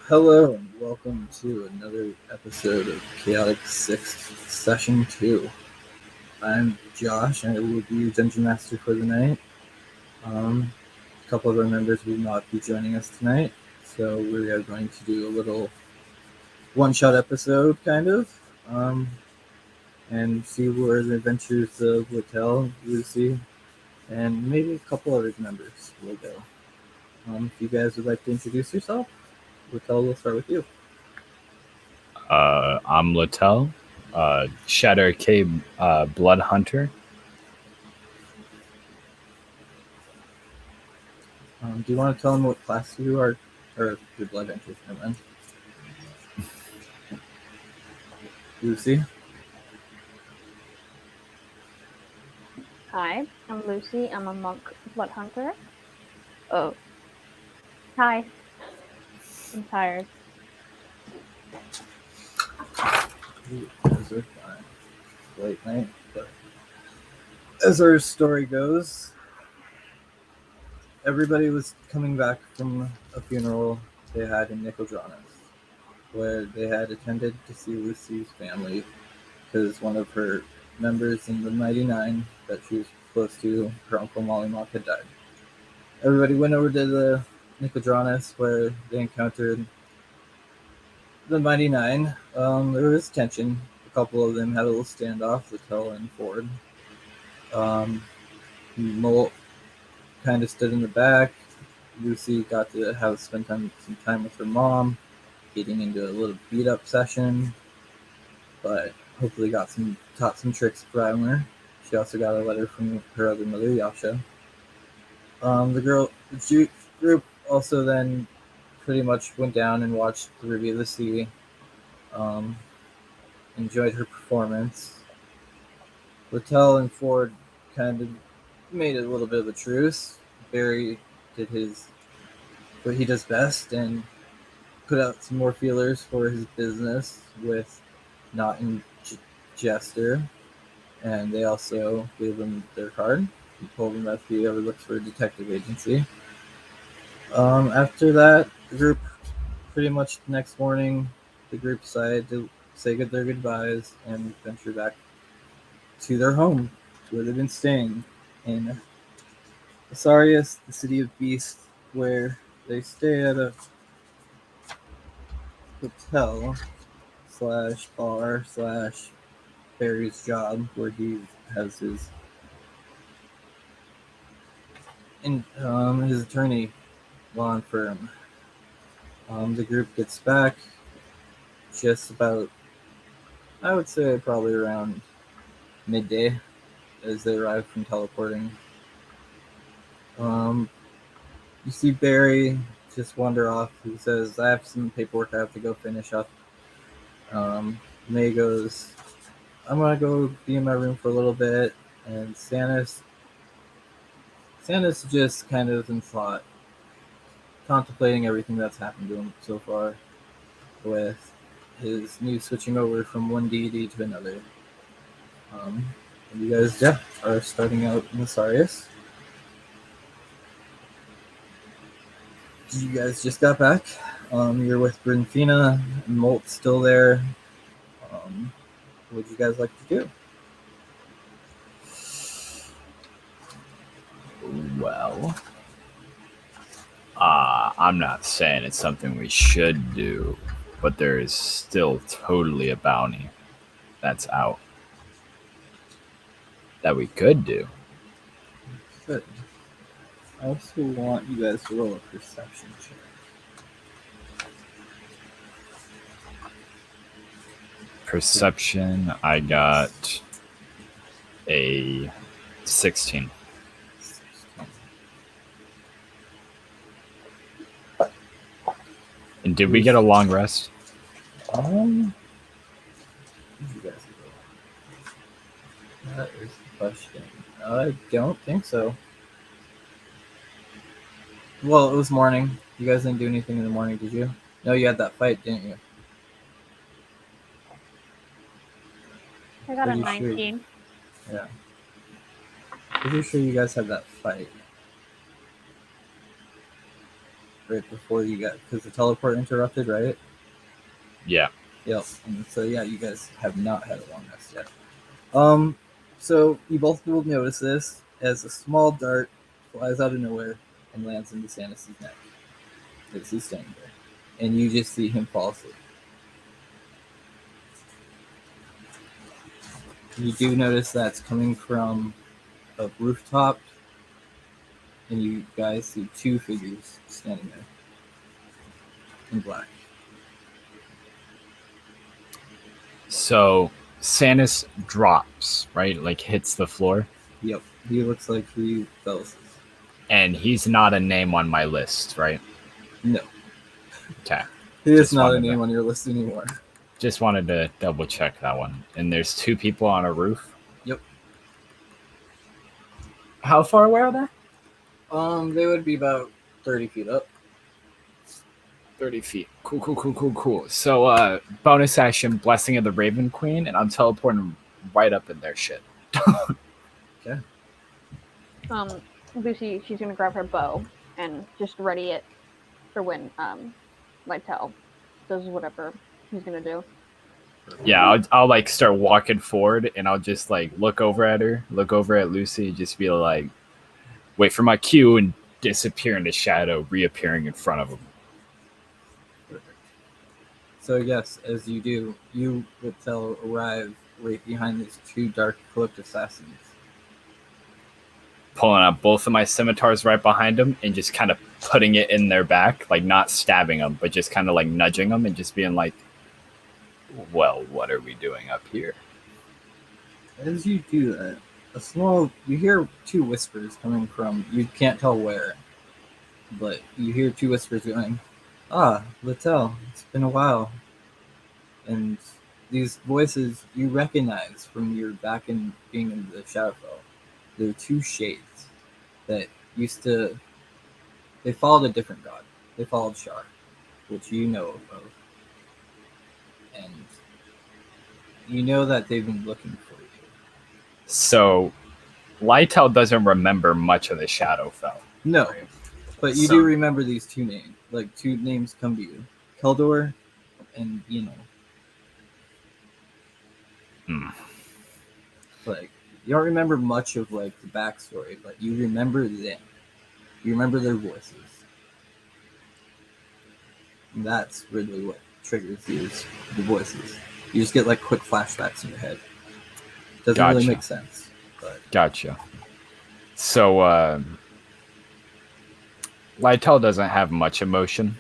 Hello and welcome to another episode of Chaotic 6 Session 2. I'm Josh and I will be your Dungeon Master for the night. A couple of our members will not be joining us tonight, so we are going to do a little one-shot episode, kind of, and see where the adventures of Littell, Lucy, and maybe a couple other members will go. If you guys would like to introduce yourself, Littell, we'll start with you. I'm Littell, Shadow K Blood Hunter. Do you want to tell them what class you are, or your blood entries? Never mind. Lucy. Hi, I'm Lucy. I'm a monk blood hunter. Oh. Hi. I'm tired. You guys are fine. Late night, but as our story goes, everybody was coming back from a funeral they had in Nicodranus, where they had attended to see Lucy's family because one of her members in the Mighty Nine that she was close to, her uncle Mollymock, had died. Everybody went over to the Nicodranus where they encountered the Mighty Nine. There was tension. A couple of them had a little standoff, Littell and Ford. Molt kind of stood in the back. Lucy got to spend some time with her mom, getting into a little beat up session, but hopefully taught some tricks from her. She also got a letter from her other mother, Yasha. The group also then pretty much went down and watched the Ruby of the Sea. Enjoyed her performance. Littell and Ford kind of made a little bit of a truce. Barry did what he does best and put out some more feelers for his business with Not and Jester, and they also gave him their card and told him that if he ever looks for a detective agency. After that, the group pretty much the next morning, the group decided to say their goodbyes and venture back to their home where they've been staying in Asarius, the city of beasts, where they stay at a hotel slash bar slash Barry's job where he has his attorney law firm. The group gets back just about, I would say, probably around midday as they arrive from teleporting. You see Barry just wander off. He says, I have some paperwork I have to go finish up. May goes, I'm going to go be in my room for a little bit. And Stannis just kind of in thought, contemplating everything that's happened to him so far with his new switching over from one deity to another. You guys, are starting out in Asarius. You guys just got back. You're with Brinfina and Molt's still there. What would you guys like to do? Well, I'm not saying it's something we should do, but there is still totally a bounty that's out that we could do. Good. I also want you guys to roll a perception check. Perception, I got a 16. And did we get a long rest? You guys go. That is the question. I don't think so. Well, it was morning. You guys didn't do anything in the morning, did you? No, you had that fight, didn't you? I got a Pretty sure. 19. Yeah. Pretty sure you guys had that fight. right before you got, because the teleport interrupted, right? Yeah. Yep. And so yeah, you guys have not had a long rest yet. So you both will notice this as a small dart flies out of nowhere and lands into Stannis' neck as he's standing there, and you just see him fall asleep. You do notice that's coming from a rooftop, and you guys see two figures standing there in black. So Sanus drops, right? Like hits the floor. Yep, he looks like he fell asleep. And he's not a name on my list, right? No. Okay. He is not a name on your list anymore. Just wanted to double check that one. And there's two people on a roof. Yep. How far away are they? They would be about 30 feet up. 30 feet. Cool. So, bonus action, Blessing of the Raven Queen, and I'm teleporting right up in their shit. Okay. Lucy, she's gonna grab her bow and just ready it for when Lytel does whatever he's gonna do. Yeah, I'll like start walking forward, and I'll just like look over at her, look over at Lucy, and just be like, wait for my cue, and disappear in the shadow, reappearing in front of him. Perfect. So yes, as you do, you would arrive right behind these two dark cloaked assassins. Pulling out both of my scimitars right behind them and just kind of putting it in their back, like not stabbing them, but just kind of like nudging them and just being like, well, what are we doing up here? As you do that, you hear two whispers coming from, you can't tell where, but you hear two whispers going, Littell, it's been a while. And these voices you recognize from your back in being in the Shadowfell. They're two shades that they followed a different god. They followed Shar, which you know of. And you know that they've been looking for you. So, Lytel doesn't remember much of the Shadowfell. No, right? But you do remember these two names. Like, two names come to you. Keldor and Yenal. Like, you don't remember much of, like, the backstory, but you remember them. You remember their voices. And that's really what triggers the voices. You just get, like, quick flashbacks in your head. Doesn't really make sense. But. Gotcha. So, Lytel doesn't have much emotion.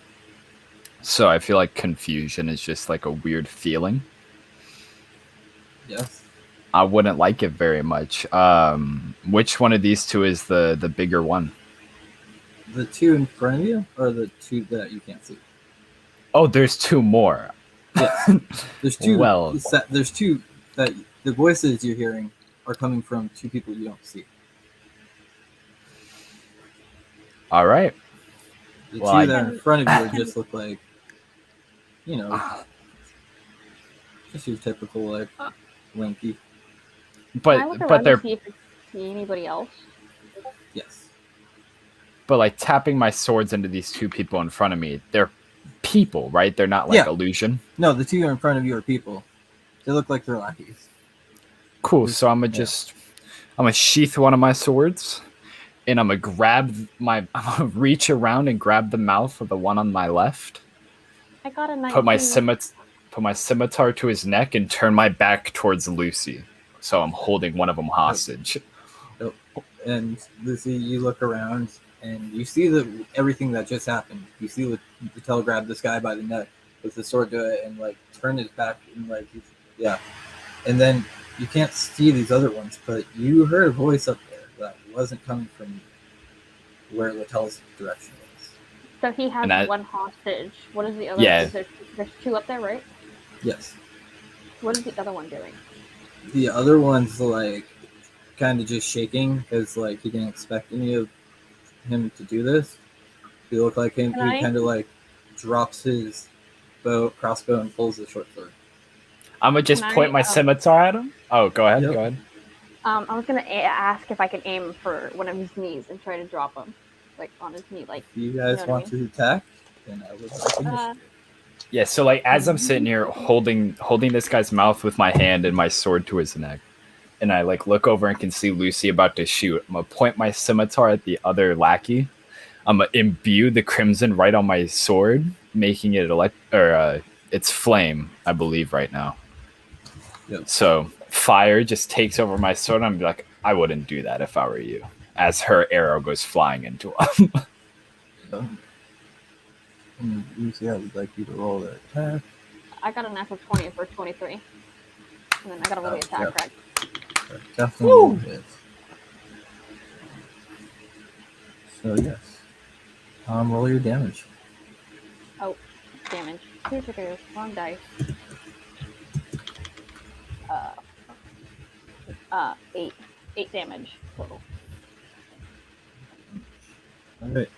So I feel like confusion is just like a weird feeling. Yes. I wouldn't like it very much. Which one of these two is the bigger one? The two in front of you, or the two that you can't see? Oh, there's two more. Yes. There's two. Well, there's two that the voices you're hearing are coming from two people you don't see. All right. The two that are in front of you just look like, just your typical like lanky. But they're see if I see anybody else. Yes. But like tapping my swords into these two people in front of me, they're people, right? They're not like illusion. No, the two in front of you are people. They look like they're lackeys. Cool. So I'm gonna sheath one of my swords, and I'm gonna reach around and grab the mouth of the one on my left. I got a 19. Put my scimitar to his neck and turn my back towards Lucy. So I'm holding one of them hostage. Oh. And Lucy, you look around and you see everything that just happened. You see Littell grab this guy by the neck with the sword to it and like turn his back and like and then you can't see these other ones, but you heard a voice up there that wasn't coming from where Littell's direction was. So he has one hostage. What is the other? Yeah. There's two up there, right? Yes. What is the other one doing? The other one's like kind of just shaking because like he didn't expect any of him to do this. He looked like him. He kind of like drops his crossbow and pulls the short sword. I'm gonna just point my scimitar at him. Oh, go ahead. Yep. Go ahead. I was gonna ask if I could aim for one of his knees and try to drop him. like on his knee, like. If you guys know what I want to attack, then I would like initiative. Yeah, so like as I'm sitting here holding this guy's mouth with my hand and my sword to his neck, and I like look over and can see Lucy about to shoot, I'm gonna point my scimitar at the other lackey. I'm gonna imbue the crimson right on my sword, making it it's flame, I believe, right now. Yep. So fire just takes over my sword. And I'm like, I wouldn't do that if I were you. As her arrow goes flying into him. So, and Lucy, I would like you to roll that attack. I got a natural 20 for 23, and then I got to roll the attack, yep. correct? Definitely hit. So yes, roll your damage. Oh, damage. Here's your wrong dice. 8 damage total. All right,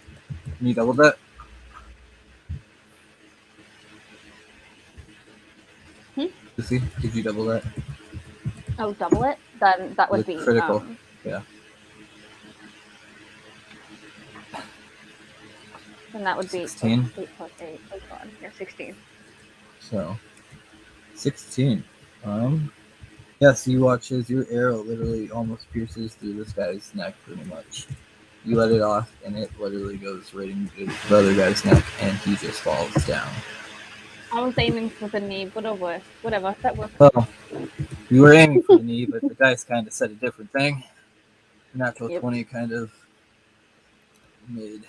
can you double that? Lucy, did you double that? Oh, double it? Then that would With be critical. Yeah. Then that would be 16. 8 plus 8. Oh god, yeah, 16. So 16. Yes, you watch as your arrow literally almost pierces through this guy's neck pretty much. You let it off and it literally goes right into the other guy's neck and he just falls down. I was aiming for the knee, but oh well, whatever, that works. Well, you were aiming for the knee, but the dice kind of said a different thing. Natural 20 kind of made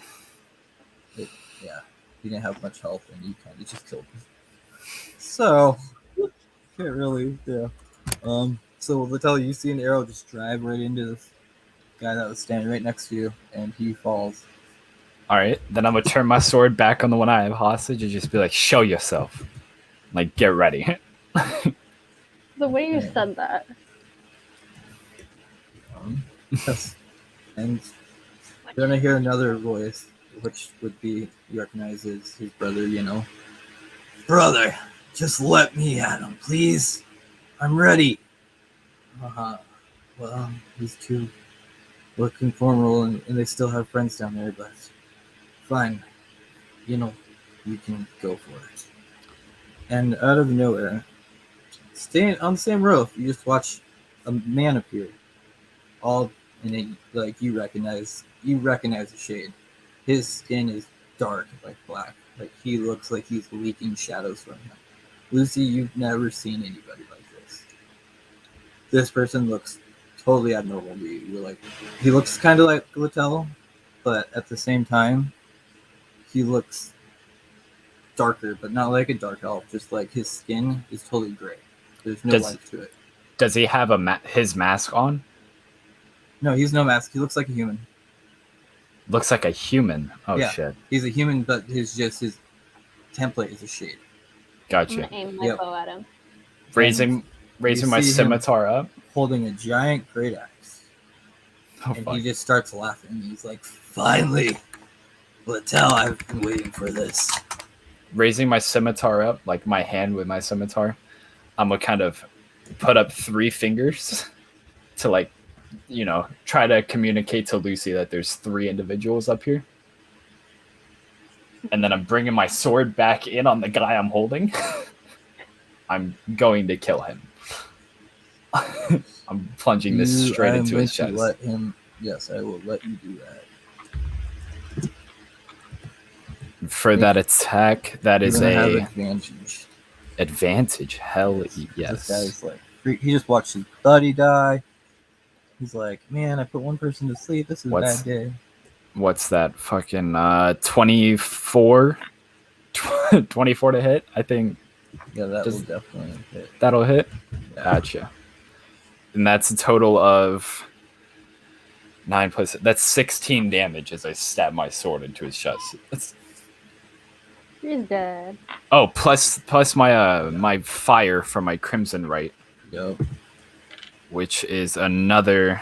it, yeah. He didn't have much health and you kind of just killed him. So, can't really, yeah. So Littell, you see an arrow just drive right into this guy that was standing right next to you, and he falls. All right, then I'm gonna turn my sword back on the one I have hostage and just be like, "Show yourself, like get ready." The way you said that. Yes. And you're gonna hear another voice, which would be you recognize as his brother. You know, brother, just let me at him, please. I'm ready. Well, these two looking formal, and they still have friends down there, but fine. You know, you can go for it. And out of nowhere, staying on the same roof, you just watch a man appear. All in it, like you recognize the shade. His skin is dark, like black. Like he looks like he's leaking shadows from him. Lucy, you've never seen anybody like this. This person looks totally abnormal to you. You're like, he looks kind of like Littell, but at the same time, he looks darker, but not like a dark elf. Just like his skin is totally gray. There's no light to it. Does he have his mask on? No, he's no mask. He looks like a human. Looks like a human. Oh yeah, shit. He's a human, but his template is a shade. Gotcha. I'm gonna aim my bow at him. Raising my scimitar up, holding a giant great axe. And he just starts laughing. He's like, "Finally, Littell, I've been waiting for this." Raising my scimitar up, like my hand with my scimitar, I'm gonna kind of put up 3 fingers to like, try to communicate to Lucy that there's 3 individuals up here. And then I'm bringing my sword back in on the guy I'm holding. I'm going to kill him. I'm plunging this straight into his chest. Yes, I will let you do that. For that attack, that is a advantage. Advantage, hell yes. This guy's like, he just watched his buddy die. He's like, man, I put one person to sleep. This is a bad day. What's that? Fucking 24? 24 to hit, I think. Yeah, that will definitely hit. That'll hit? Yeah. Gotcha. And that's a total of 9 plus... That's 16 damage as I stab my sword into his chest. He's dead. Oh, plus my fire from my crimson right. Yep. Which is another...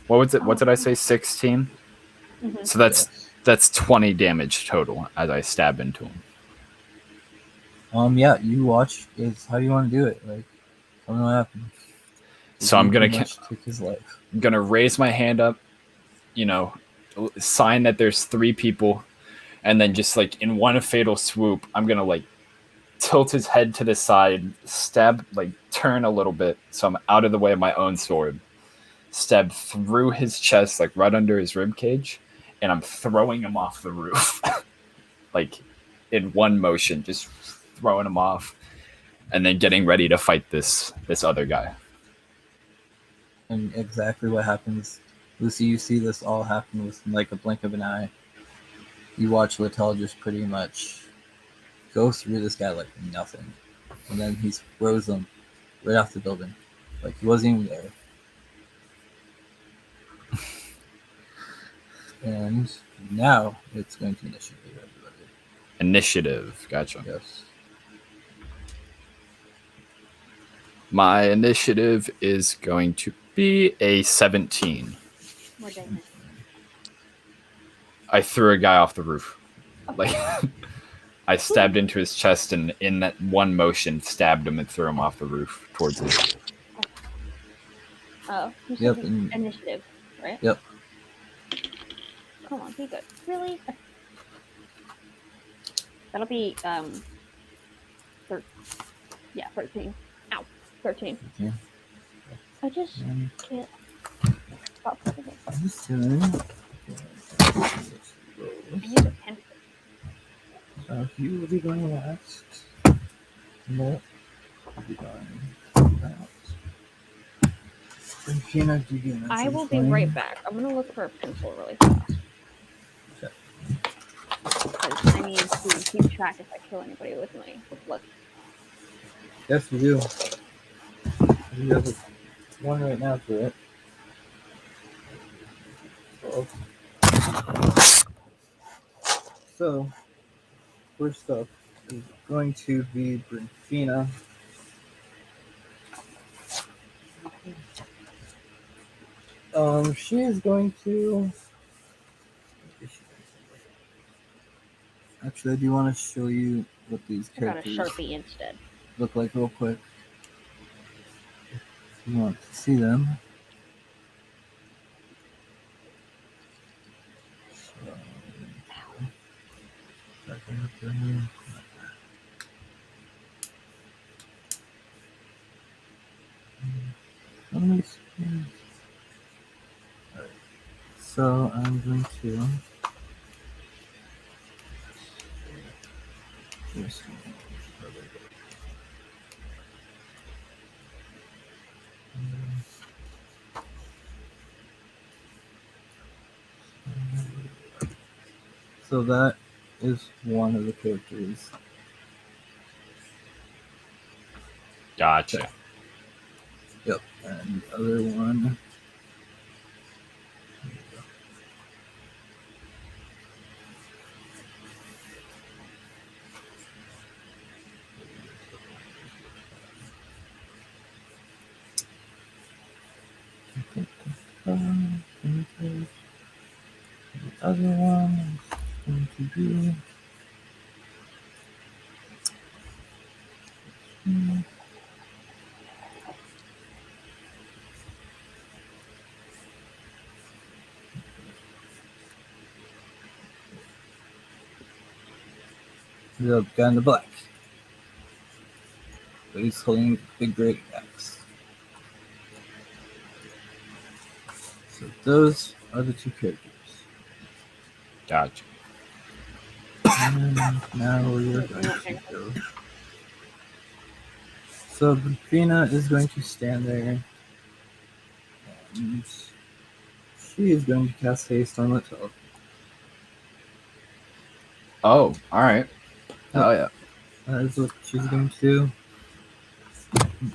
What was it? What did I say? 16? Mm-hmm. So that's 20 damage total as I stab into him. Yeah, you watch. How do you want to do it? Like, I don't know what happened. So I'm gonna take his life. I'm gonna raise my hand up, sign that there's 3 people, and then just like in one fatal swoop, I'm gonna like tilt his head to the side, stab, like turn a little bit so I'm out of the way of my own sword, stab through his chest, like right under his rib cage, and I'm throwing him off the roof, like in one motion, just throwing him off, and then getting ready to fight this other guy. And exactly what happens, Lucy, you see this all happen with like a blink of an eye. You watch Littell just pretty much go through this guy like nothing. And then he throws him right off the building. Like he wasn't even there. And now it's going to initiative, everybody. Initiative, gotcha. Yes. My initiative is going to be a 17. More damage. I threw a guy off the roof. Okay. Like I stabbed into his chest and in that one motion stabbed him and threw him off the roof towards it. Oh, you Yep, said and- initiative, right? Yep. Come on, be good. Really? That'll be 13. Ow, 13. Okay. I just And can't stop thinking. this time, I use a pen. you will be going last. No, will be going last. And Fiona, do you get I will be right back. I'm gonna look for a pencil really fast. Okay. Because I need to keep track if I kill anybody with my look. Yes, we do. You have one right now for it. So, first up is going to be Brinfina. She is going to. Actually, I do want to show you what these I got a characters Sharpie instead. look like real quick. If you want to see them. So I'm going to. So that is one of the characters. Gotcha. Yep, and the other one. The other one is going to be. The guy in the black. But he's holding a big great axe. So those are the two characters. Gotcha. And now we are going to go. So Bufina is going to stand there. And she is going to cast haste on Littell. Oh, alright. Oh yeah. That is what she's going to do.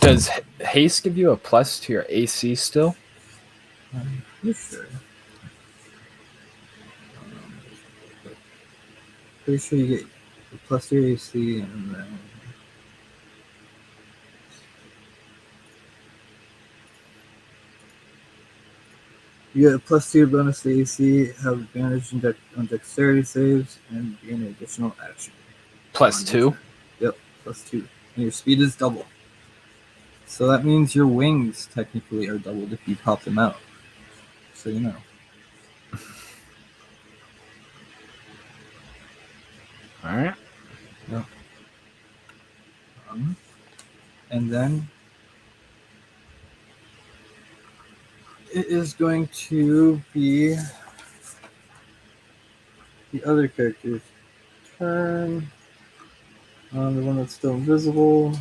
Does haste give you a plus to your AC still? I'm pretty sure. Pretty sure you get a plus to your AC and then. You get a plus 2 bonus to AC, have advantage on dexterity saves, and gain an additional action. Plus on 2? your turn. Yep, plus 2. And your speed is double. So that means your wings technically are doubled if you pop them out. So you know. All right. Yep. And then it is going to be the other character's turn. The one that's still invisible.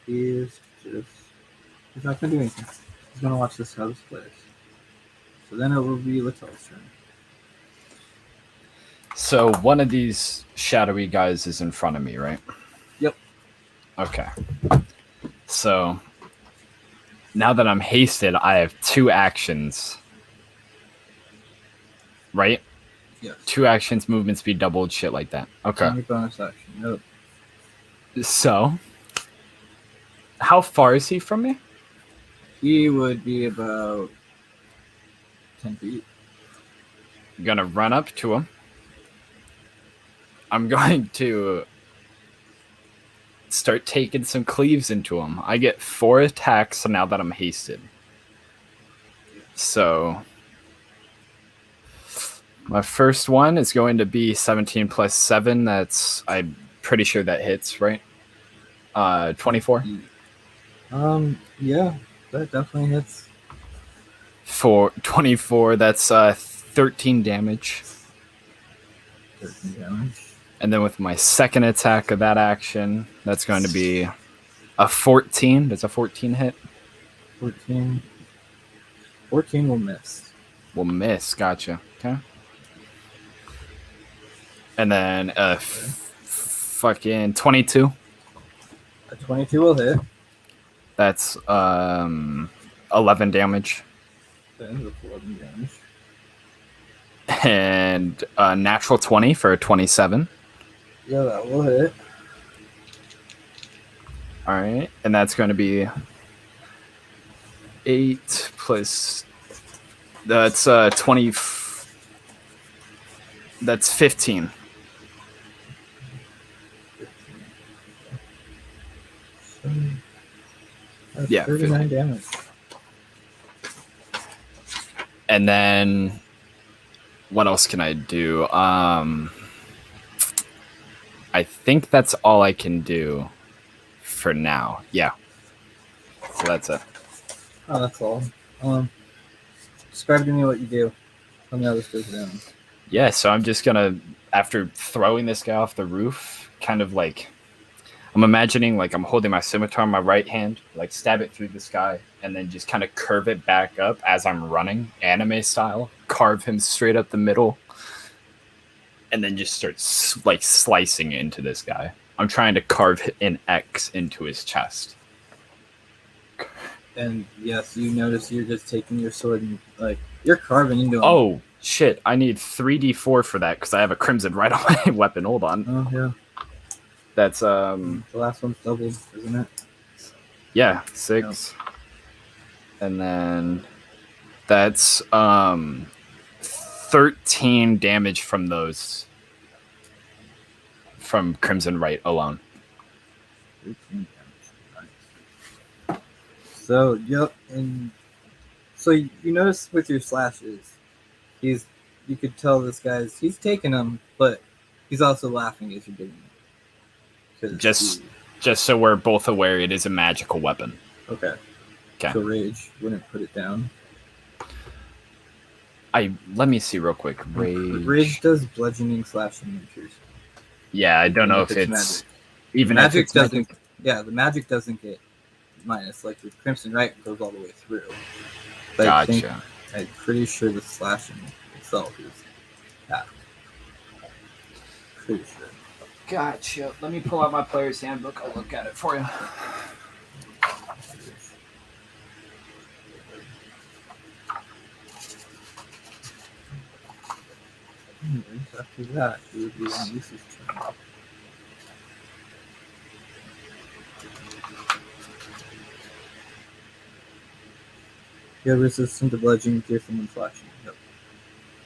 He's not gonna do anything. He's gonna watch this how this plays. So then it will be Latel's turn. So one of these shadowy guys is in front of me, right? Yep. Okay. So now that I'm hasted, I have 2 actions. Right? Yes. 2 actions, movement speed doubled, shit like that. Okay. Any bonus action. Nope. So how far is he from me? He would be about 10 feet. I'm gonna run up to him. I'm going to start taking some cleaves into him. I get 4 attacks now that I'm hasted. So my first one is going to be 17 plus 7. I'm pretty sure that hits, right? 24. Yeah, that definitely hits. For 24, that's 13 damage. 13 damage. And then with my second attack of that action, that's going to be a 14. Does a 14 hit? 14. 14 will miss. Will miss. Gotcha. Okay. And then fucking 22. A 22 will hit. That's 11 damage. Then with 11 damage. And a natural 20 for a 27. Yeah, that will hit. All right. And that's going to be 8 plus... That's 20... That's 15. That's Yeah, 39 damage. And then what else can I do? I think that's all I can do for now. Yeah. So that's it. Oh, that's all. Describe to me what you do. Tell me how this goes down. Yeah, so I'm just gonna, after throwing this guy off the roof, kind of like, I'm imagining like I'm holding my scimitar in my right hand, like stab it through the sky, and then just kind of curve it back up as I'm running, anime style, carve him straight up the middle, and then just start like slicing into this guy. I'm trying to carve an X into his chest. And yes, you notice you're just taking your sword and like you're carving into him. Oh shit! I need 3d4 for that because I have a crimson right on my weapon. Hold on. Oh yeah. That's The last one's doubled, isn't it? Yeah, 6. Yep. And then that's 13 damage from those, from Crimson Right alone. 13 damage. Nice. So yep, and so you notice with your slashes, you could tell this he's taking them, but he's also laughing as you're doing it. Just so we're both aware, it is a magical weapon. Okay. So rage wouldn't put it down. Let me see real quick. Rage does bludgeoning, slashing, and piercing. Yeah, I don't know if it's magic. Even magic if it's doesn't. magic. Yeah, the magic doesn't get minus. Like with Crimson Right goes all the way through. But Gotcha. I'm pretty sure the slashing itself is half. Pretty sure. Gotcha. Let me pull out my player's handbook. I'll look at it for you. After that, it would be on Lisa's turn. You have resistance to bludgeoning, piercing, and slashing. Yep.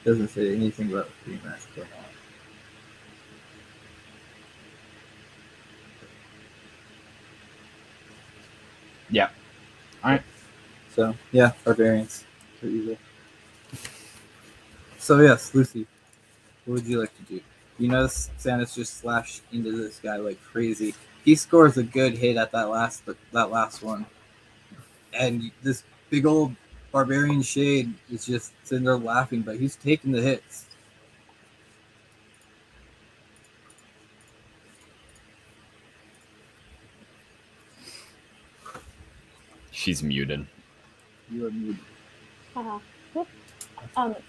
Doesn't say anything about being magical or not. Yeah. All right. So yeah, barbarians are evil. So yes, Lucy, what would you like to do? You notice Sanus just slashed into this guy like crazy. He scores a good hit at that last one, and this big old barbarian shade is just sitting there laughing, but he's taking the hits. She's muted. You are muted. Yep.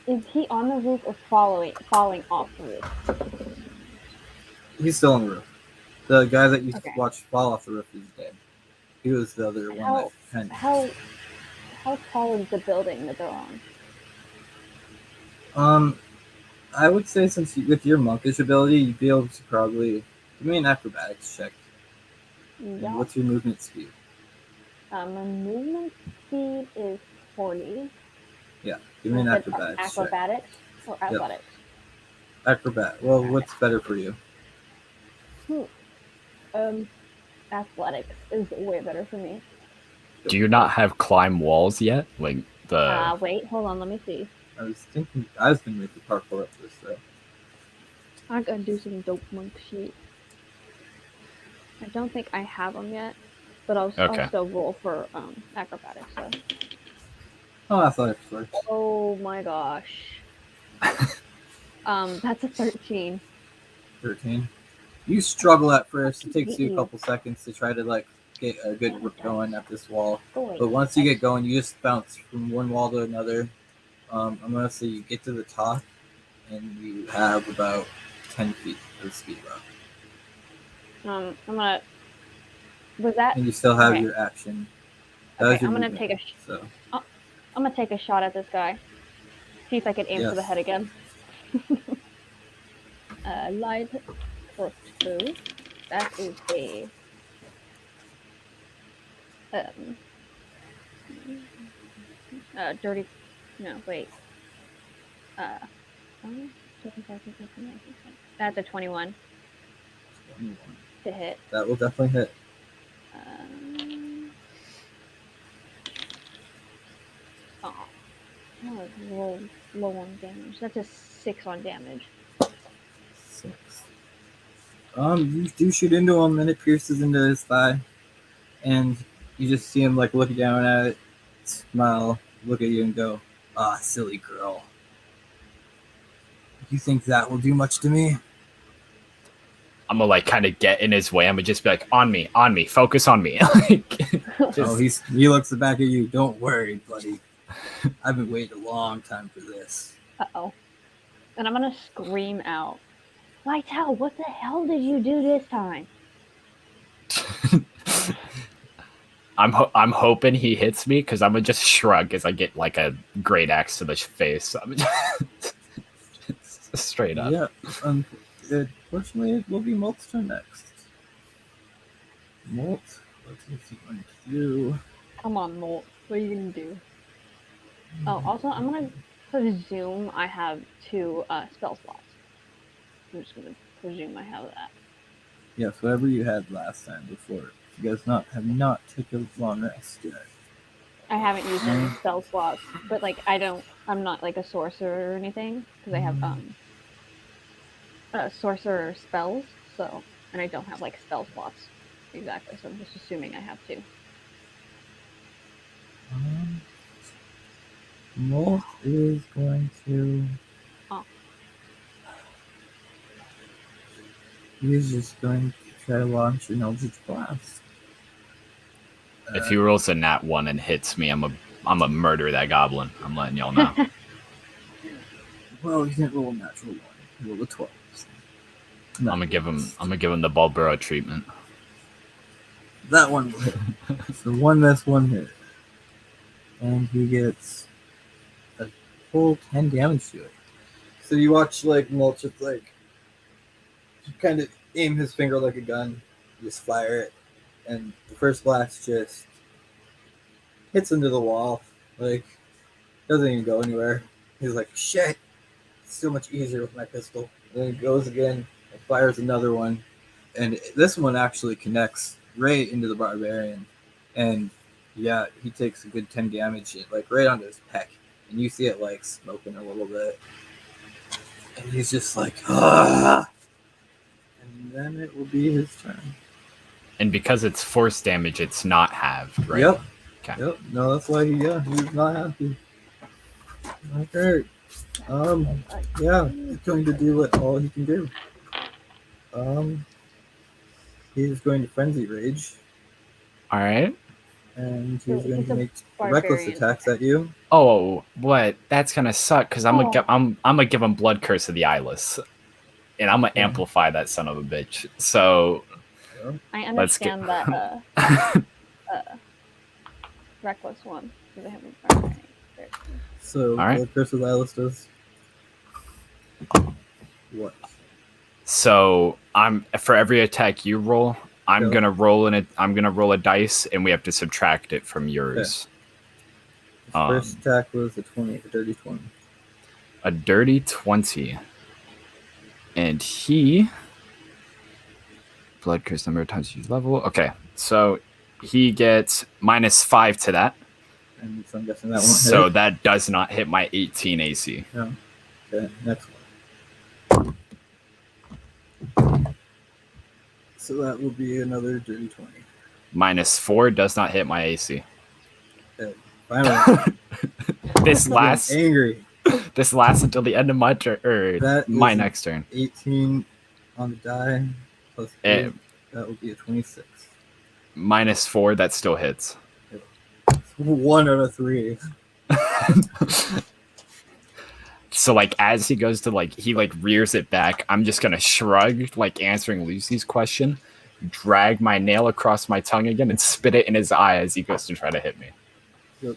Is he on the roof or falling off the roof? He's still on the roof. The guy that you Okay. watched fall off the roof is dead. He was the other one that kind of. How tall is the building that they're on? I would say with your monkish ability, you'd be able to probably give me an acrobatics check. Yeah. And what's your movement speed? My movement speed is 40. Yeah, give me an acrobatics check. Acrobatics or athletics? Acrobat. Well, what's better for you? Athletics is way better for me. Do you not have climb walls yet? Like the. Wait, hold on, let me see. I was gonna make the parkour up this though. I gotta do some dope monk shit. I don't think I have them yet, but I'll still roll for acrobatics. So. Oh, athletics first. Oh my gosh. That's a 13. 13. You struggle at first. It takes you a couple seconds to try to get a good grip going at this wall. But once you get going, you just bounce from one wall to another. I'm gonna say you get to the top, and you have about 10 feet of speed left. And you still have your action. Okay, I'm gonna take I'm gonna take a shot at this guy. See if I can aim for the head again. Light for 2. That is a dirty. No, wait. That's a 21. 21. To hit. That will definitely hit. Low on damage. That's a 6 on damage. 6. You do shoot into him, and it pierces into his thigh, and you just see him looking down at it, smile, look at you, and go, "Ah, silly girl. You think that will do much to me?" I'm gonna kind of get in his way. I'm gonna just be like, on me, focus on me. He looks back at you. Don't worry, buddy. I've been waiting a long time for this. Uh-oh. And I'm gonna scream out, Lightel, what the hell did you do this time? I'm hoping he hits me because I'm gonna just shrug as I get a great axe to the face. I'm just straight up. Yeah. Unfortunately, it will be Molt's turn next. Molt, what is he going to do? Come on, Molt. What are you gonna do? Oh, also, I'm gonna presume I have 2 spell slots. I'm just gonna presume I have that. Yes, whatever you had last time before. You guys have not taken a long rest yet. I haven't used any spell slots, but I'm not a sorcerer or anything because I have sorcerer spells. So, and I don't have spell slots exactly. So I'm just assuming I have 2. Molt is going to. He's just going to try to launch an Eldritch Blast. If he rolls a nat 1 and hits me, I'm a murder that goblin. I'm letting y'all know. Well, he didn't roll a natural 1. He rolled a 12. So. I'm gonna give him the Bulburo treatment. That one will hit. So 1 miss, 1 hit. And he gets a full 10 damage to it. So you watch Molt just kind of aim his finger like a gun, just fire it, and the first blast just hits into the wall, doesn't even go anywhere. He's like, shit, it's so much easier with my pistol. And then he goes again and fires another one, and this one actually connects right into the barbarian, and yeah, he takes a good 10 damage, right onto his pec, and you see it smoking a little bit, and he's just like, ah. then it will be his turn. And because it's force damage, it's not halved, right? Yep. Okay. Yep. No, that's why he's not happy. Okay. Yeah, he's going to do what all he can do. He's going to frenzy rage, All right. and So he's going he's to a make reckless barbarian. attacks at you. Oh, what? That's gonna suck because I'm Oh. gonna give him Blood Curse of the Eyeless, and I'm gonna Yeah. amplify that son of a bitch. So I let's get. understand that reckless one because I have a barbarian. So, All right. Blood Curse of Eyeless does what? So I'm for every attack you roll, I'm Go. gonna roll a dice, and we have to subtract it from yours. His first attack was a dirty 20. A dirty 20, and he Blood Curse number of times you level. Okay, so he gets -5 to that. And so I'm guessing that won't So hit. that does not hit my 18 AC. No. Okay, next one. So that will be another dirty 20. -4 does not hit my AC. Okay, finally. This I'm lasts. angry. This lasts until the end of my turn, or That my is next turn. 18 on the die plus 3. That will be a 26. -4, that still hits. 1 out of 3. So like as he goes to he rears it back, I'm just gonna shrug, like answering Lucy's question, drag my nail across my tongue again, and spit it in his eye as he goes to try to hit me. Yep.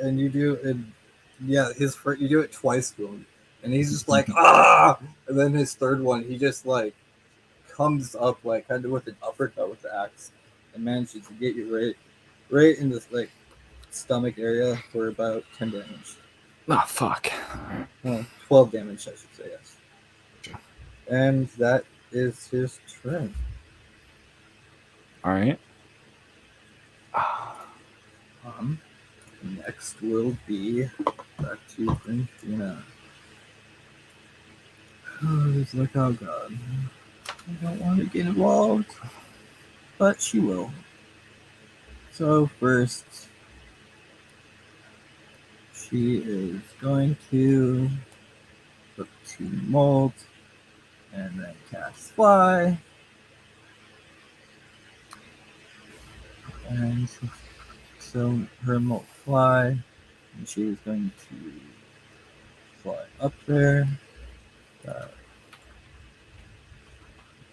And you do, and yeah, you do it twice to him, and he's just like ah, and then his third one, he just like comes up like kind of with an uppercut with the axe, and manages to get you right in this like stomach area for about 10 damage. Oh fuck. Well, 12 damage, I should say, yes. And that is his turn. All right. Next will be back to Grintina. Oh, he's like, oh god. I don't want to get involved. But she will. So first, she is going to look to mold and then cast fly. And so her molt fly, and she is going to fly up there.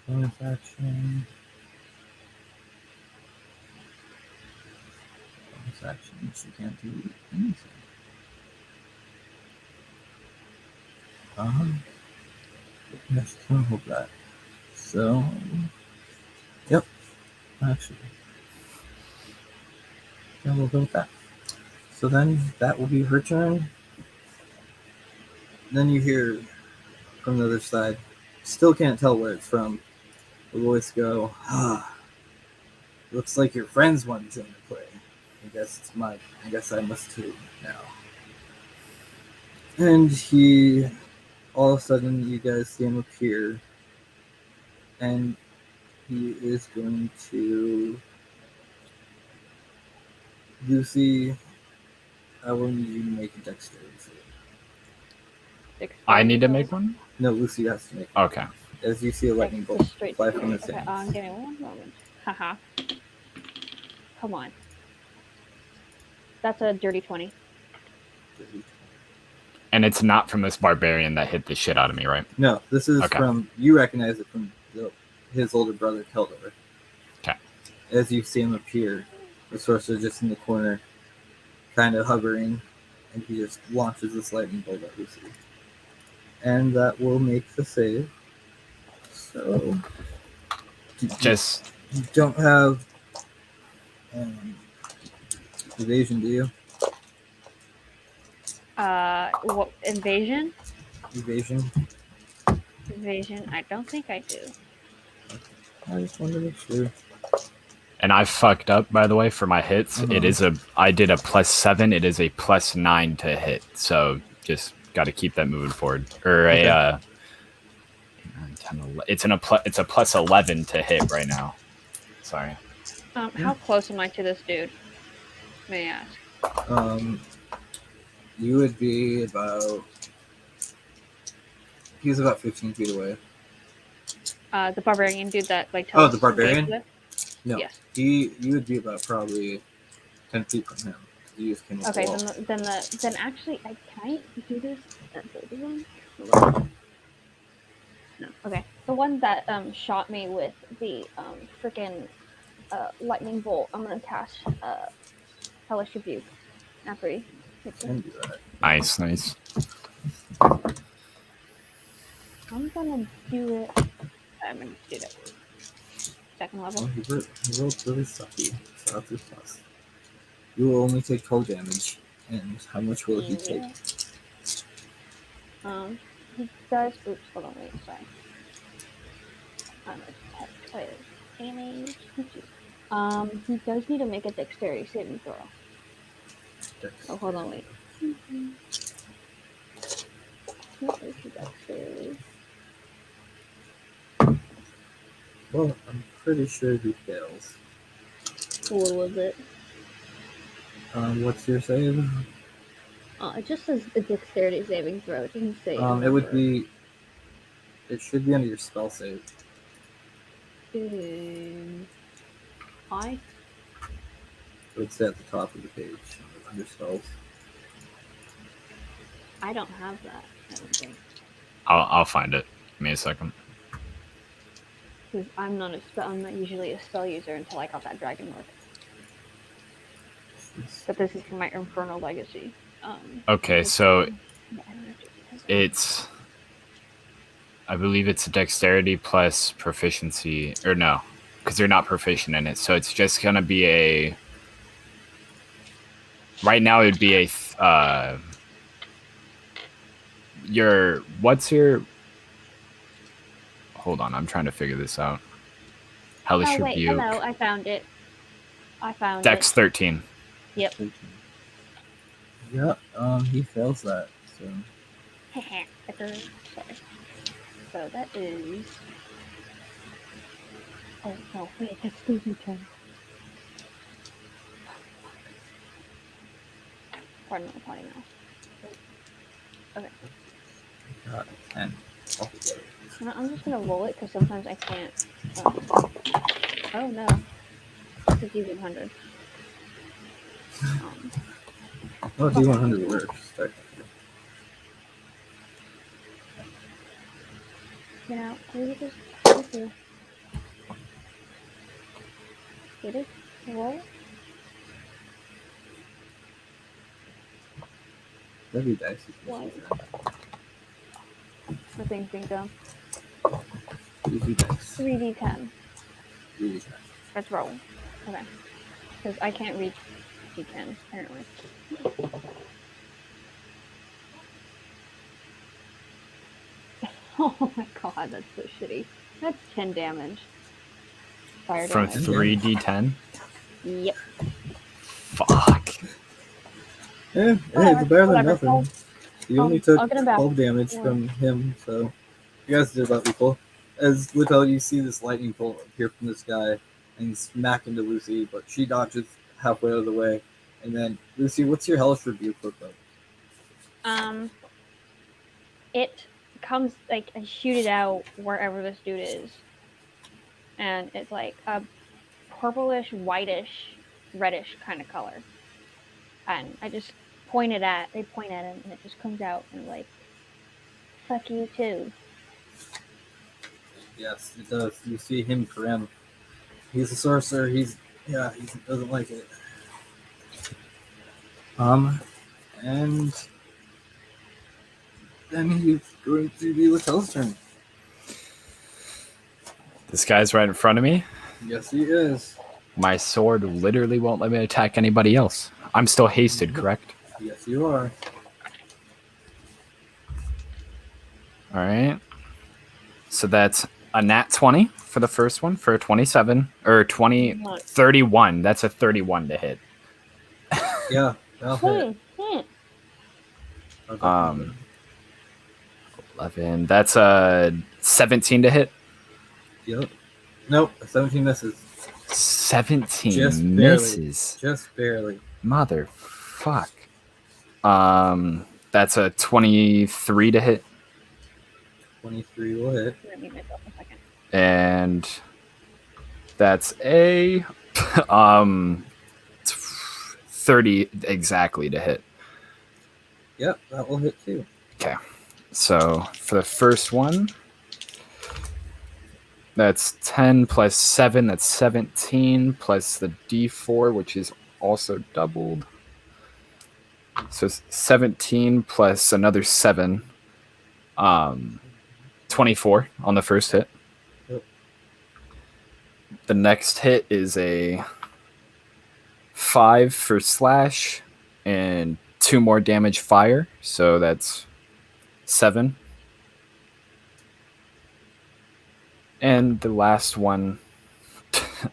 Bonus action. Bonus action. She can't do anything. Yeah, she can hold that. So, yep. Actually, yeah, we'll go with that. So then that will be her turn. Then you hear from the other side, still can't tell where it's from, the voice go, looks like your friends want to join the play. I guess I must too now. And all of a sudden you guys see him appear, and he is going to Lucy. I will need you to make a dexterity save. I need to make one? No, Lucy has to make it. Okay. As you see a lightning bolt fly from his hands. Give me one moment. Haha. Come on. That's a dirty 20. And it's not from this barbarian that hit the shit out of me, right? No, this is Okay. from, you recognize it from his older brother, Keldor. Okay. As you see him appear, the sorcerer just in the corner, kind of hovering, and he just launches this lightning bolt at Lucy. And that will make the save. So, you don't have evasion, do you? What, invasion? Evasion? Evasion? I don't think I do. I just wanted to make sure. And I fucked up, by the way, for my hits. I did a +7. It is a +9 to hit. So just got to keep that moving forward. Or okay. a It's a plus 11 to hit right now. Sorry. How close am I to this dude? May I ask? You would be about. He's about 15 feet away. The barbarian dude that like Oh, the barbarian? with? No. Yes. You would be about probably 10 feet from him. You just came up Okay, the wall. then actually, can I do this at both of them? No. Okay. The one that shot me with the freaking lightning bolt. I'm gonna cast hellish rebuke after he hits Can it. do that. Nice. I'm gonna do it. I'm gonna do it. Second level. Oh, he rolled really sucky. So that's his plus. You will only take 12 damage. And how much will he take? He does. Oops. Hold on. Wait. Sorry. I'm gonna damage. He does need to make a dexterity saving throw. Oh, hold on. Wait. What is the dexterity? Well, I'm pretty sure he fails. A little bit. What's your save? It just says a dexterity saving throw. It doesn't say. It would be. It should be under your spell save. I. It would say at the top of the page under spells. I don't have that. I don't think. I'll find it. Give me a second. Because I'm not usually a spell user until I got that dragon mark. But this is for my Infernal Legacy. Okay, so it's. I believe it's dexterity plus proficiency, or no, because they're not proficient in it. So it's just gonna be a. Right now, it would be a. What's your? Hold on, I'm trying to figure this out. Hellish Rebuke. Hello, I found it. Dex 13. Yep. 13. Yeah, he fails that. So. Sorry. So that is. Oh no! Wait, that's 3d10. Pardon my potty mouth. Okay. 10. I'm just gonna roll it because sometimes I can't. Oh no! It's using 100. Oh, D100 works. You know, can we just get it? Roll? That'd be dice. What? The thing's being done. 3d10. 3d10. Let's roll. Okay. Because I can't read d10, apparently. Oh my god, that's so shitty. That's 10 damage. Fire From damage. 3d10? Yep. Fuck. Yeah, hey, it's better than nothing. Well, You only took I'll get him back. 12 damage from him, so you guys did about equal. As Little, you see this lightning bolt appear from this guy and smack into Lucy, but she dodges halfway out of the way. And then, Lucy, what's your hellish rebuke look like? It comes like I shoot it out wherever this dude is, and it's like a purplish, whitish, reddish kind of color, and I just point it at. They point at him, and it just comes out and like, fuck you too. Yes, it does. You see him grim. He's a sorcerer. He doesn't like it. And then he's going to be Little's turn. This guy's right in front of me. Yes, he is. My sword literally won't let me attack anybody else. I'm still hasted, correct? Yes, you are. All right. So that's a nat 20 for the first one for a 27 or 31. That's a 31 to hit. Yeah, that'll hit. 11. That's a 17 to hit. Yep. Nope. 17 misses. 17 Just misses. barely. Just barely. Motherfuck. That's a 23 to hit. 23 will hit. I'm gonna mute myself a second. And that's a 30 exactly to hit. Yep, that will hit too. Okay. So for the first one, that's 10 plus 7, that's 17, plus the d4, which is also doubled. So 17 plus another 7. 24 on the first hit. Yep. The next hit is a 5 for slash and 2 more damage fire. So that's 7. And the last one,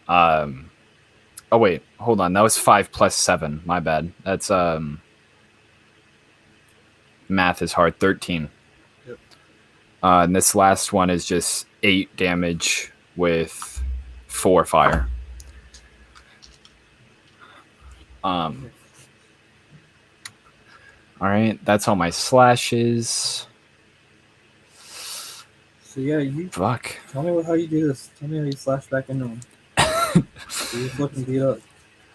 oh wait, hold on. That was 5 plus 7. My bad. That's math is hard. 13. Yep. And this last one is just 8 damage with 4 fire. All right, that's all my slashes. So yeah, you Fuck. tell me how you do this. Tell me how you slash back into him. He's looking beat up.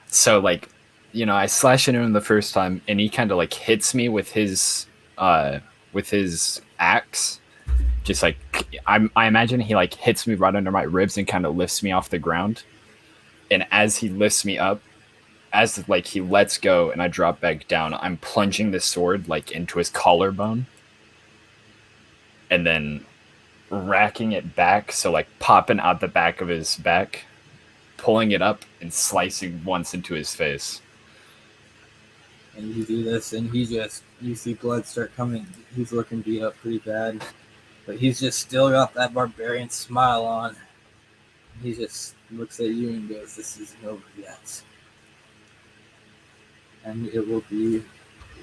So like, I slash into him the first time, and he kind of like hits me with his axe. Just like I imagine he like hits me right under my ribs and kind of lifts me off the ground. And as he lifts me up, as like he lets go and I drop back down, I'm plunging the sword like into his collarbone, and then racking it back, so like popping out the back of his back, pulling it up and slicing once into his face. And you do this, and you see blood start coming. He's looking beat up pretty bad, but he's just still got that barbarian smile on. He just looks at you and goes, "This isn't over yet." And it will be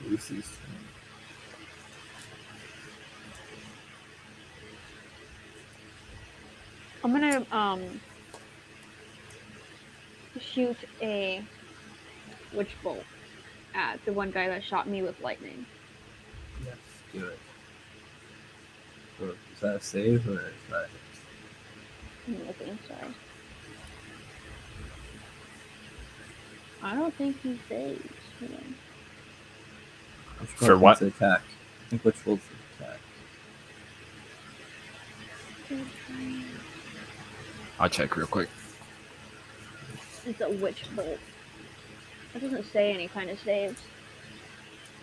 Lucy's turn. I'm gonna shoot a witch bolt at the one guy that shot me with lightning. Yes, do it. So, is that a save or is that? I'm looking, sorry. I don't think he saves. For what? Attack. I think which rolls the attack. I'll check real quick. It's a witch bolt. It doesn't say any kind of saves.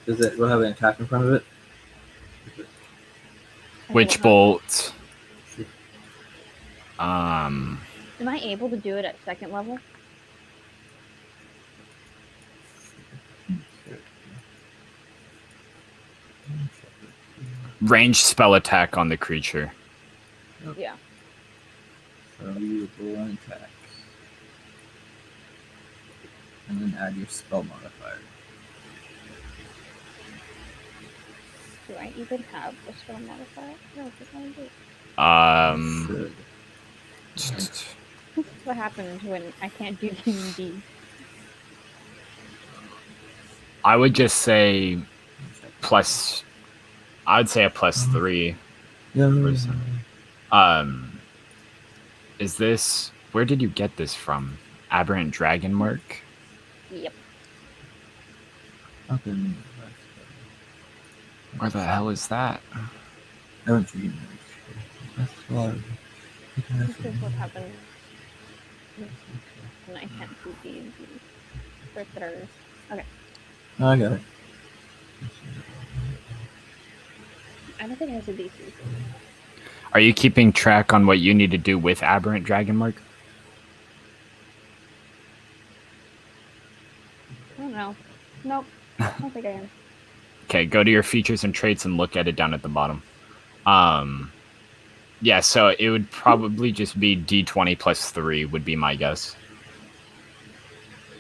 Does it will have an attack in front of it? Witch bolt. Am I able to do it at second level? Ranged spell attack on the creature. Yeah. So you roll an attack. And then add your spell modifier. Do I even have a spell modifier? No, I do. Should. What happens when I can't do D&D? I would just say plus. I would say a +3. Is this? Where did you get this from? Aberrant Dragon Mark? Yep. Where the hell is that? Don't you? That's why. This is what happens when I can't do D&D. For third. Okay. Oh, I got it. I don't think it has a DC. Are you keeping track on what you need to do with Aberrant Dragon Mark? I don't know. Nope. I don't think I am. Okay, go to your features and traits and look at it down at the bottom. Yeah, so it would probably just be D20 +3 would be my guess.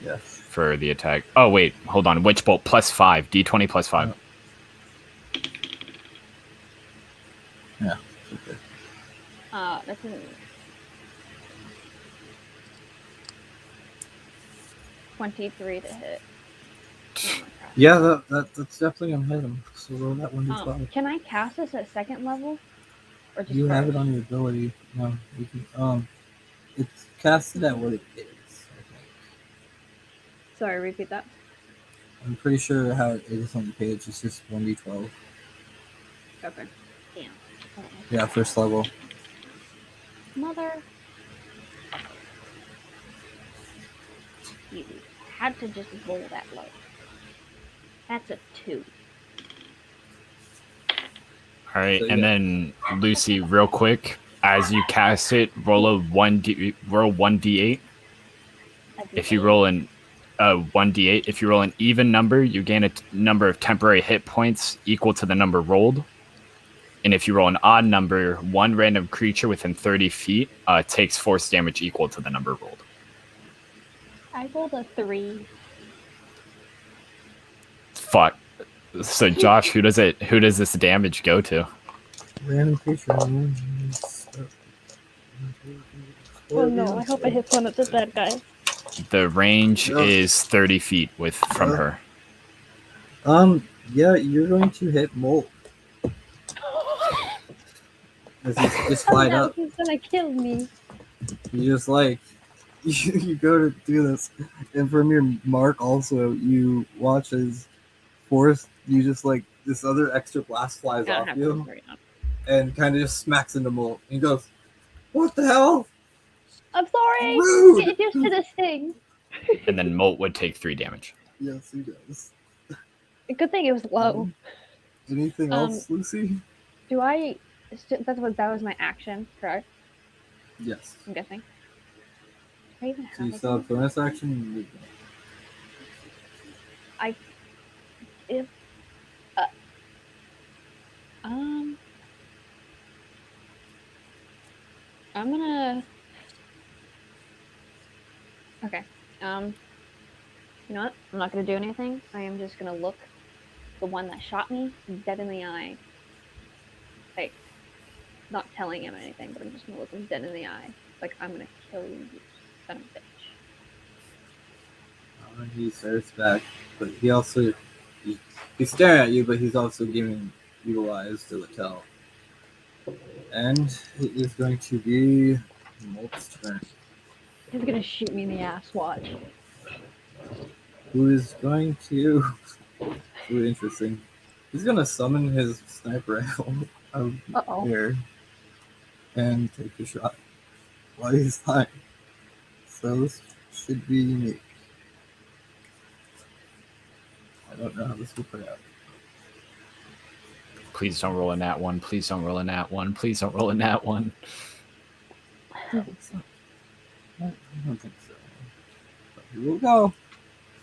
Yes. For the attack. Oh, wait, hold on. Witch Bolt +5. D20 +5. Yeah. Okay. That's an 23 to hit. And I'm gonna cast Yeah, that. that's definitely gonna hit him. So roll that 1d12. Can I cast this at second level or just You have it first? on your ability. No, you can. It's casted at what it is. I think. Sorry, repeat that. I'm pretty sure how it is on the page. It's just 1d12. Okay. Damn. Oh, Yeah, first level. mother. You had to just roll that low. That's a 2. All right, So and yeah, then Lucy, real quick, as you cast it, roll roll 1d8. A If you D8. roll an 1d8, if you roll an even number, you gain a number of temporary hit points equal to the number rolled. And if you roll an odd number, one random creature within 30 feet takes force damage equal to the number rolled. I rolled a 3. Fuck. So Josh, who does it? Who does this damage go to? random creature. Oh no, I hope it hits one of the dead guys. The range Yeah. is 30 feet from her. Yeah, you're going to hit Molt as he's just Oh flied no, up. he's gonna kill me. You just like you go to do this, and from your mark also you watch as force. You just like this other extra blast flies I don't off have force you right now. and kind of just smacks into Molt. And he goes, "What the hell? I'm sorry! Rude!" Get used to this thing. And then Molt would take 3 damage. Yes, he does. Good thing it was low. Anything else, Lucy? Do I... That was my action, correct? Yes. I'm guessing. Do I even So have you a still have bonus action. I... If... Um... I'm gonna... Okay. You know what? I'm not gonna do anything. I am just gonna look the one that shot me dead in the eye. Like, not telling him anything, but I'm just gonna look him dead in the eye. Like, I'm gonna kill you, you son of a bitch. He starts back, but he also he's staring at you, but he's also giving evil eyes to Littell. And it is going to be Molt's turn, He's gonna shoot me in the ass, watch. who is going to. Really interesting. He's gonna summon his sniper rifle out Uh-oh. here and take a shot while he's flying. So this should be unique. I don't know how this will play out. Please don't roll a nat 1. Please don't roll a nat 1. Please don't roll a nat 1. I don't think so. But here we go.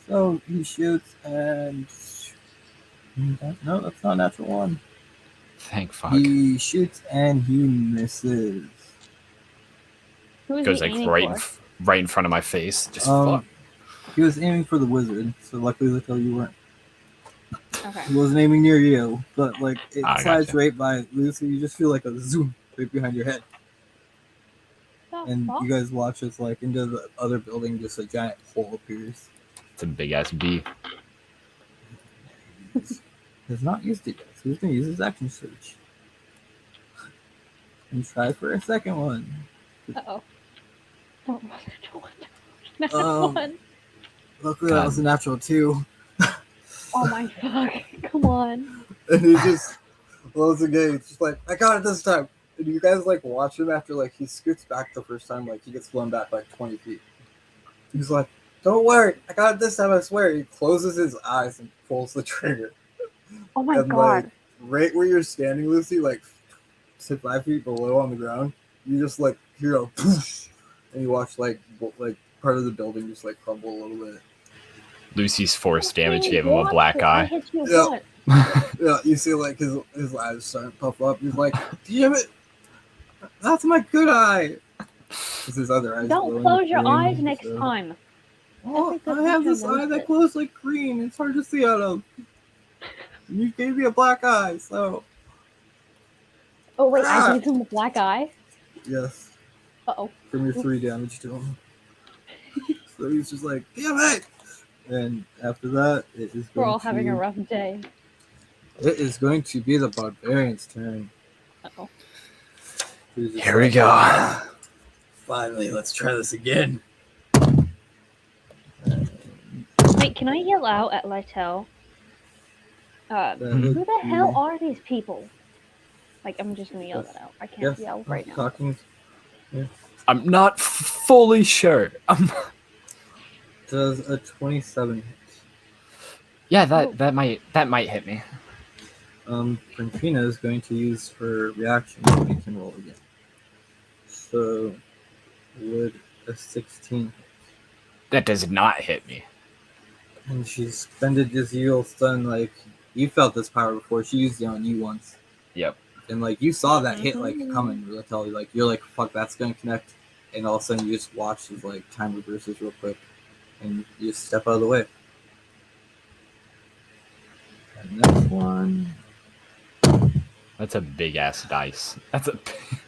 So he shoots and no, that's not a natural one. Thank fuck. He shoots and he misses. Who is Goes he like aiming for? right in front of my face. Just fuck. He was aiming for the wizard, so luckily Little you weren't. Okay. He wasn't aiming near you, but like it slides Gotcha. right by Lucy. You just feel like a zoom right behind your head, The and fuck? you guys watch as like into the other building, just a giant hole appears. It's a big ass bee. He's not used it yet, so he's gonna use his action search and try for a second one. Uh-oh. Don't natural one. Luckily that was a natural 2. Oh my fuck. Come on. And he just blows again. It's just like, I got it this time. And you guys like watch him after like he scoots back the first time, like he gets blown back like 20 feet. He's like, don't worry, I got it this time, I swear. He closes his eyes and pulls the trigger. Oh my And god. like right where you're standing, Lucy, like 5 feet below on the ground, you just like hear a poosh, and you watch like part of the building just like crumble a little bit. Lucy's force damage Hey, gave him a watch black it. I eye. hit you Yeah. once. Yeah, you see like his eyes start to puff up. He's like, damn it, that's my good eye. Because his other eyes Don't glowing close your green, eyes next so. time. Oh, Every good I have teacher this knows eye that it. glows like green. It's hard to see out of. You gave me a black eye, so. Oh wait, I Ah! gave him a black eye. Yes, Uh-oh. from your 3 damage to him. So he's just like, damn it! And after that, We're all having a rough day. it is going to be the barbarian's turn. Uh-oh. Who's just Here we like, go. "Ah, finally, let's try this again. Wait, can I yell out at Lytel? That Who would the be, hell are these people? Like, I'm just gonna yell yes, that out. I can't yes, yell right now. talking. I'm not fully sure. Does a 27 hit? Yeah, Oh. that might hit me. Brynfina is going to use her reaction to make him roll again. So, would a 16 hit? That does not hit me. And she's spended this evil stun, like, you felt this power before. She used it on you once. Yep. And, like, you saw that hit, like, coming. Like, you're like, fuck, that's going to connect. And all of a sudden, you just watch as, like, time reverses real quick. And you just step out of the way. And next one. That's a big ass dice. That's a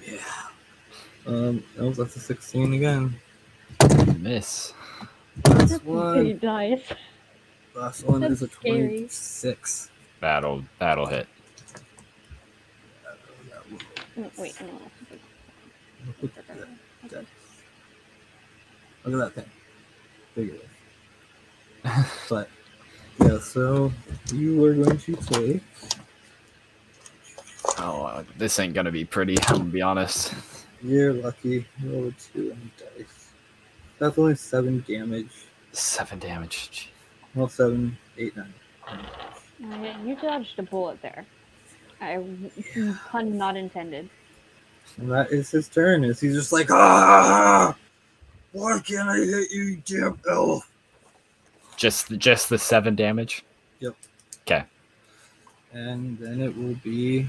Yeah. That's a 16 again. miss. Last one. Big dice. Last one That's is a scary. 26. That'll hit. Wait, no. Look at that. Look at that thing. Big it is. But, yeah, so you are going to take. Oh, this ain't gonna be pretty. I'm gonna be honest. You're lucky. Roll a 2 on the dice. That's only 7 damage. 7 damage. Well, 7, 8, 9. Yeah, you dodged a bullet there. Pun not intended. And that is his turn. Is he's just like, ah! Why can't I hit you, you damn elf? Just the 7 damage. Yep. Okay. And then it will be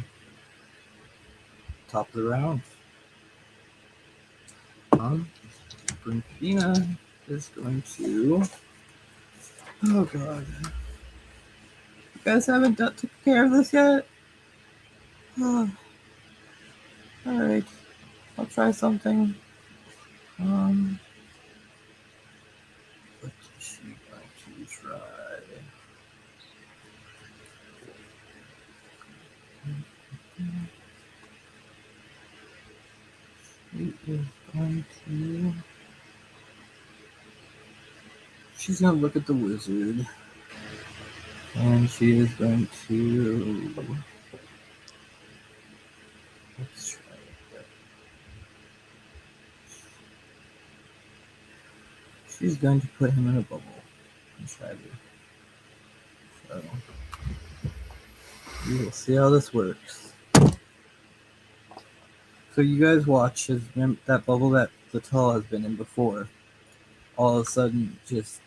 top of the round. Brynfina is going to. Oh god. You guys haven't taken care of this yet? Oh. Alright. I'll try something. What is she going to try? She is going to. She's going to look at the wizard. And she is going to. Let's try that. She's going to put him in a bubble and try to. So. We will see how this works. So you guys watch as that bubble that Latel has been in before all of a sudden just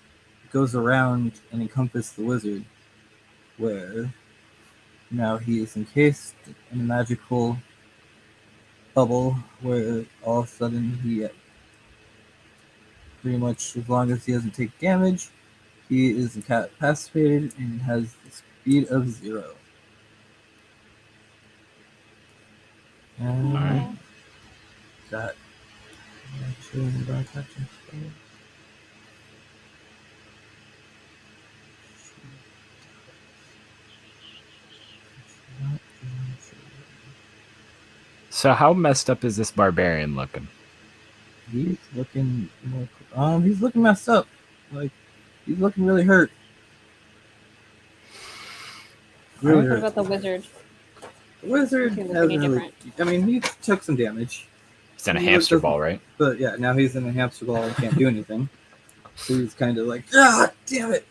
goes around and encompasses the wizard, where now he is encased in a magical bubble where all of a sudden he pretty much, as long as he doesn't take damage, he is incapacitated and has the speed of 0. And Alright. that actually don't touch him. So how messed up is this barbarian looking? He's looking he's looking messed up. Like, he's looking really hurt. Really What hurt. about the wizard? The wizard He looks hasn't any really. I mean, he took some damage, He's in a He hamster doesn't- ball, right? but yeah, now he's in a hamster ball and can't do anything. So he's kind of like, ah, damn it!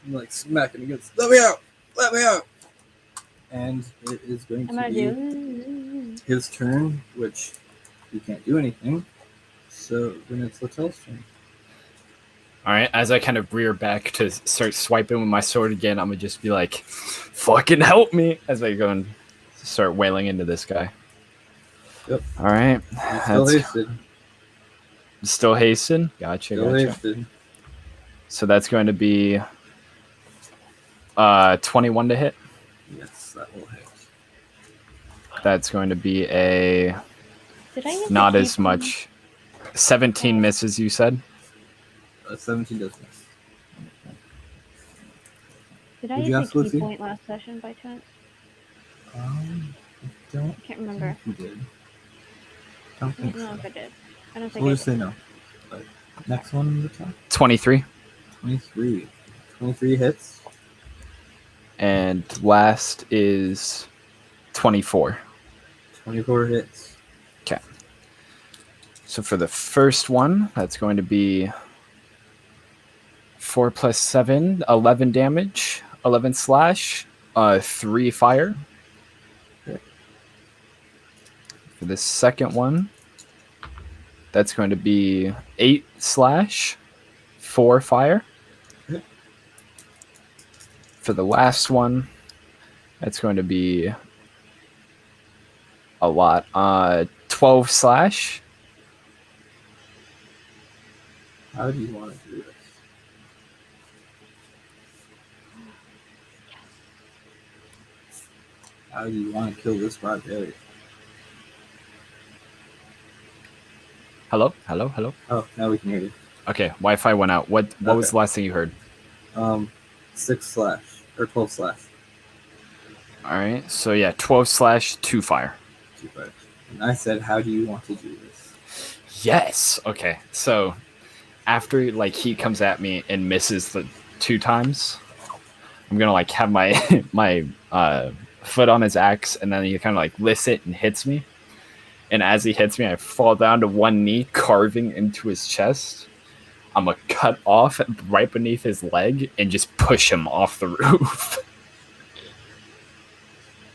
And like smacking against. Let me out! Let me out! And it is going I'm to gonna be do. his turn, which he can't do anything. So then it's Latel's turn. Alright, as I kind of rear back to start swiping with my sword again, I'm gonna just be like, fucking help me! As I go and start wailing into this guy. Yep. Alright. He's still hasted. Still hasted? Gotcha, Still gotcha. hasted. So that's going to be 21 to hit. Yes, that will hit. That's going to be a Did I use not the as key point? much. 17 misses, you said? 17 does miss. Did I Would use you the ask key Lucy? point last session by chance? I don't I can't remember. think you did. Don't I don't think know so. if I did. I don't So think we'll I just did. say no. But next one in the top. 23. 23. 23 hits. And last is 24. 24 hits. Okay. So for the first one, that's going to be 4 plus 7, 11 damage, 11 slash, 3 fire. Okay. For the second one, that's going to be 8 slash, 4 fire. Okay. For the last one, that's going to be a lot. 12 slash. How do you want to do this? How do you want to kill this barbarian? Hello? Hello? Hello? Oh, now we can hear you. Okay, Wi-Fi went out. What was Okay. the last thing you heard? 6 slash. Or 12 slash. All right, so yeah, 12 slash, 2 fire. 2 fire. And I said, how do you want to do this? Yes. Okay, so after like he comes at me and misses the 2 times, I'm gonna like have my my foot on his axe, and then he kind of like lifts it and hits me. And as he hits me, I fall down to one knee, carving into his chest. I'm gonna cut off right beneath his leg and just push him off the roof.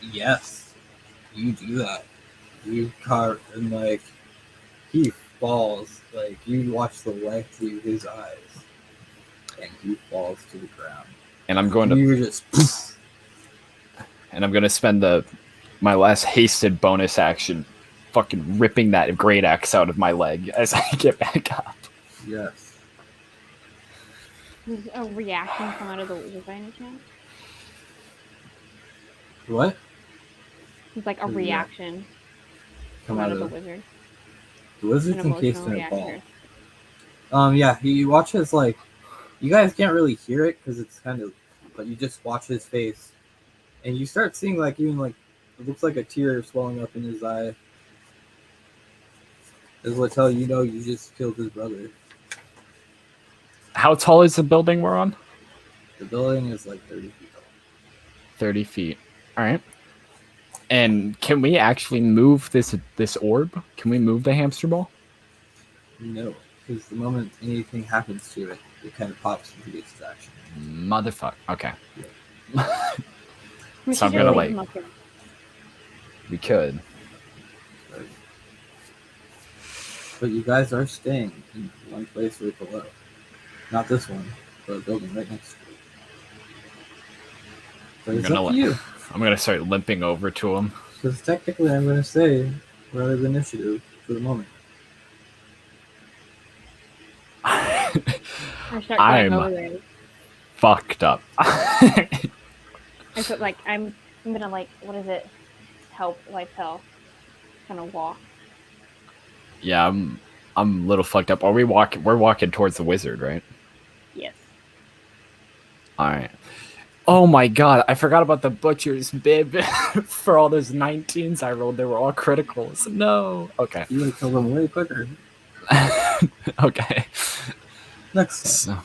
Yes. You do that. You carve and like he falls. Like you watch the light leave his eyes. And he falls to the ground. And I'm going to You just and I'm gonna spend my last hasted bonus action fucking ripping that great axe out of my leg as I get back up. Yes. Does a reaction come out of the wizard by any chance? What? It's like a Does reaction come out out of the of wizard. the An wizard's encased emotional in a ball. reaction. Yeah, he watches like you guys can't really hear it because it's kind of, but you just watch his face, and you start seeing like even like it looks like a tear swelling up in his eye. This will tell you know you just killed his brother. How tall is the building we're on? The building is like 30 feet tall. 30 feet. All right. And can we actually move this orb? Can we move the hamster ball? No, because the moment anything happens to it, it kind of pops into its action. Motherfuck. Okay. We So I'm should gonna just leave like him up here. we could. But you guys are staying in one place right below. Not this one, but a building right next to it. But it's up to you. I'm gonna start limping over to him. Because technically I'm going to say we're out of initiative for the moment. I start going I'm over there. fucked up. I put like I'm gonna like what is it? Help life health. Gonna walk. Yeah, I'm a little fucked up. Are we walking? We're walking towards the wizard, right? Yes. All right. Oh my god, I forgot about the butcher's bib for all those 19s I rolled. They were all criticals. No. Okay. You would have killed them way quicker. Okay. Next time.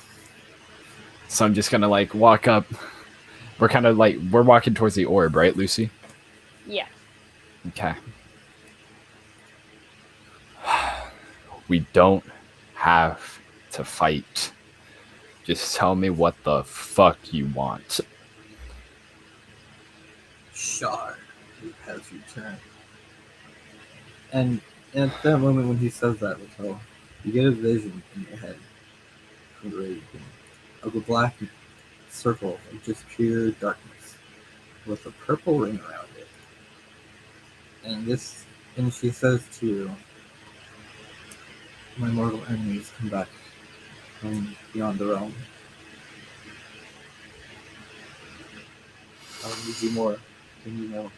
So I'm just gonna like walk up. We're kind of like we're walking towards the orb, right, Lucy? Yeah. Okay. We don't have to fight. Just tell me what the fuck you want. Shard has returned. And at that moment when he says that, Raquel, you get a vision in your head from the radio of a black circle of just pure darkness with a purple ring around it. And she says to you, my mortal enemies come back from beyond the realm. I'll need you more than you know.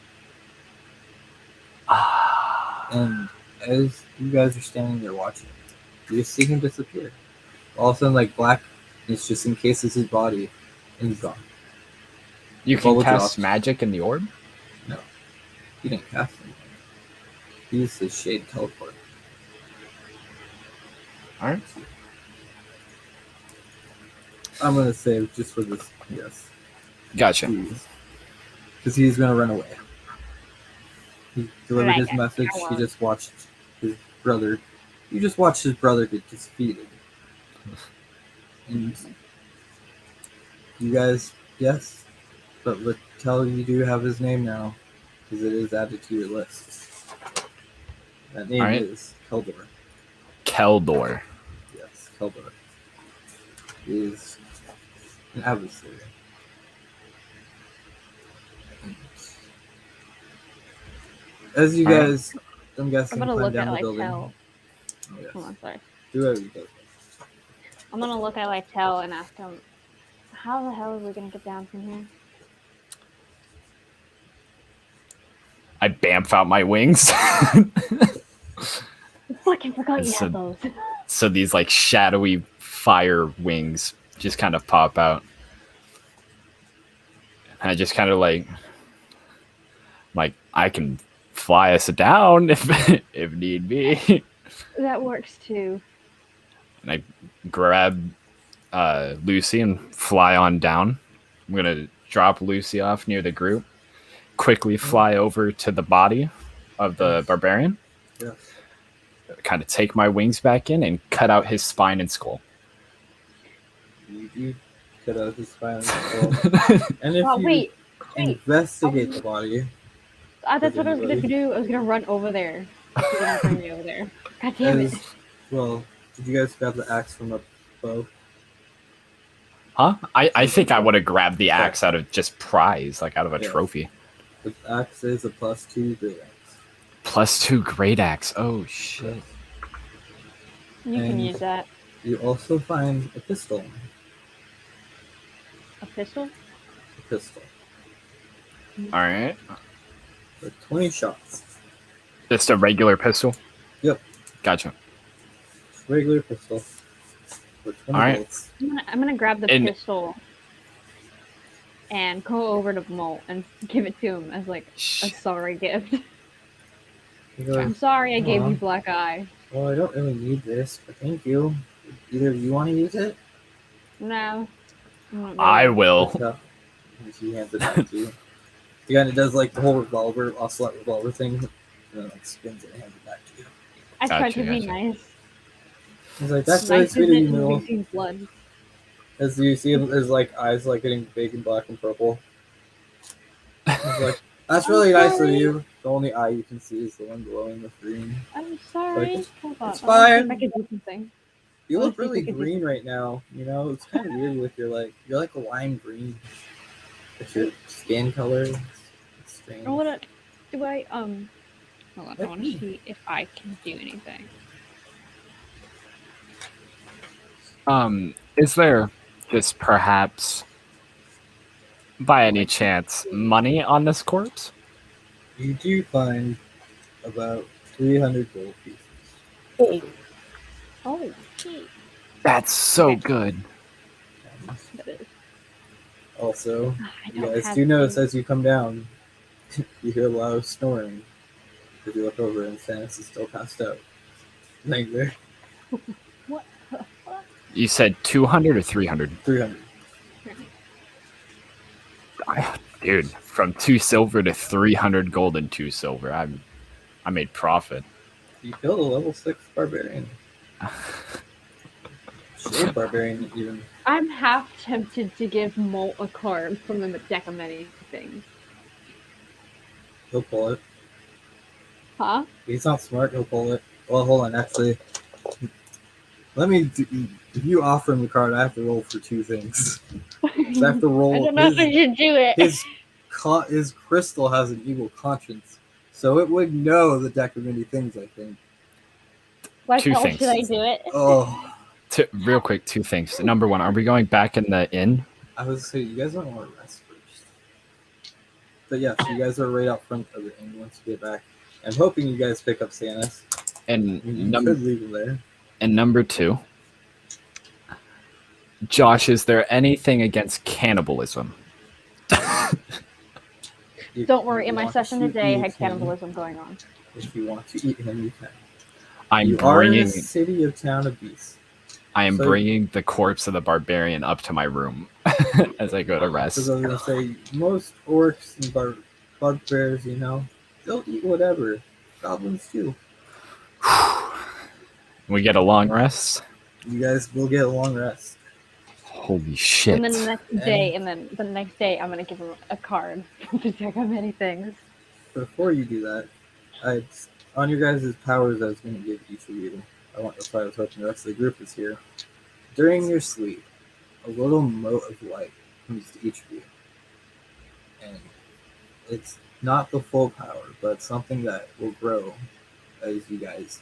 And as you guys are standing there watching, you just see him disappear. All of a sudden, like black, it's just encases his body, and he's gone. You The can bubble cast drops. magic in the orb? No, he didn't cast anything. He used his shade teleport. Alright. I'm gonna save just for this. Yes, Gotcha. because he's gonna run away. He delivered Like his a message. He coward. just watched his brother. You just watched his brother get defeated. And you guys, yes, but tell you do have his name now, because it is added to your list. That name Alright. is Keldor. Keldor. Yes, Keldor. He is an adversary. As you Alright. guys, I'm guessing, I'm gonna climb look down at the building. Lytel. Oh, yes. Hold on, sorry. Do whatever you guys want. I'm gonna look at Lytel and ask him, how the hell are we gonna get down from here? I bamf out my wings. I fucking forgot you So- had those. So these like shadowy fire wings just kind of pop out. And I just kind of like I can fly us down if need be. That works too. And I grab Lucy and fly on down. I'm gonna drop Lucy off near the group. Quickly fly over to the body of the barbarian. Yes. Kind of take my wings back in and cut out his spine and skull. You cut out his spine and skull. And if Oh, you wait. investigate the body, That's what I was gonna do. I was gonna run over there. You're gonna bring me over there. God damn it. well, did you guys grab the axe from the bow? Huh? I think I would have grabbed the axe out of just prize, like out of a Yeah. trophy. The axe is a +2 great axe. +2 great axe. Oh shit. You can And- use that. You also find a pistol. A pistol? A pistol. Alright. For 20 shots. Just a regular pistol? Yep. Gotcha. Regular pistol. For 20 Alright. bullets. I'm gonna grab the And- pistol and go over to Molt and give it to him as like a sorry gift. You're like, I'm sorry I gave Aw. you black eye. well, I don't really need this, but thank you. Either of you want to use it? No. Not I really. will. And she hands it back to you. He kind of does like the whole revolver, ocelot revolver thing, and then like spins it and hands it back to you. I tried to be Gotcha. nice. He's like, that's very Nice sweet of you, isn't Mule. releasing blood. As you see his like eyes like getting big and black and purple. He's like, that's I'm really nice of sorry. you. The only eye you can see is the one glowing with green. I'm sorry. Like, Hold on. it's I wanna see if fine. I can do something. You Let's look see if we really can do green right now. You know, it's kind of weird with your like, you're like a lime green. It's your skin color. It's strange. I wanna. Do I hold on. I wanna see if I can do anything. Is there just perhaps, by any chance, money on this corpse? You do find about 300 gold pieces. Oh, gee. That's so good. That is. Also, I you don't guys have do notice any- as you come down, you hear a lot of snoring. As you look over and Stannis is still passed out. Laying there. What the fuck? You said 200 or 300? 300. Dude, from 2 silver to 300 gold and 2 silver. I made profit. You killed a level 6 barbarian. Shade barbarian, even. I'm half tempted to give Molt a card from the deck of many things. He'll pull it. Huh? He's not smart, he'll pull it. Well, hold on, actually. If you offer him the card, I have to roll for 2 things. So I have to I roll. don't know if I should do it. His crystal has an evil conscience, so it would know the deck of many things, I think. Why 2 the hell things. should I do it? Oh, Real quick, 2 things. Number 1, are we going back in the inn? I was saying, you guys might want to rest first. But yeah, so you guys are right out front of the inn once you get back. I'm hoping you guys pick up Santa's. And You could leave him there. and number 2, Josh, is there anything against cannibalism? Don't worry, in my want session to today, I eat had him. cannibalism going on. If you want to eat him, you can. I'm You are in a bringing city of town of beasts. I am So- bringing the corpse of the barbarian up to my room as I go to rest. Because I was gonna say most orcs and bugbears, you know, they'll eat whatever. Goblins too. We get a long rest. You guys will get a long rest. Holy shit! And then the next day, I'm gonna give him a card to check on many things. Before you do that, on your guys' powers, I was gonna give each of you. That's why I was hoping the rest of the group is here. During your sleep, a little mote of light comes to each of you, and it's not the full power, but something that will grow as you guys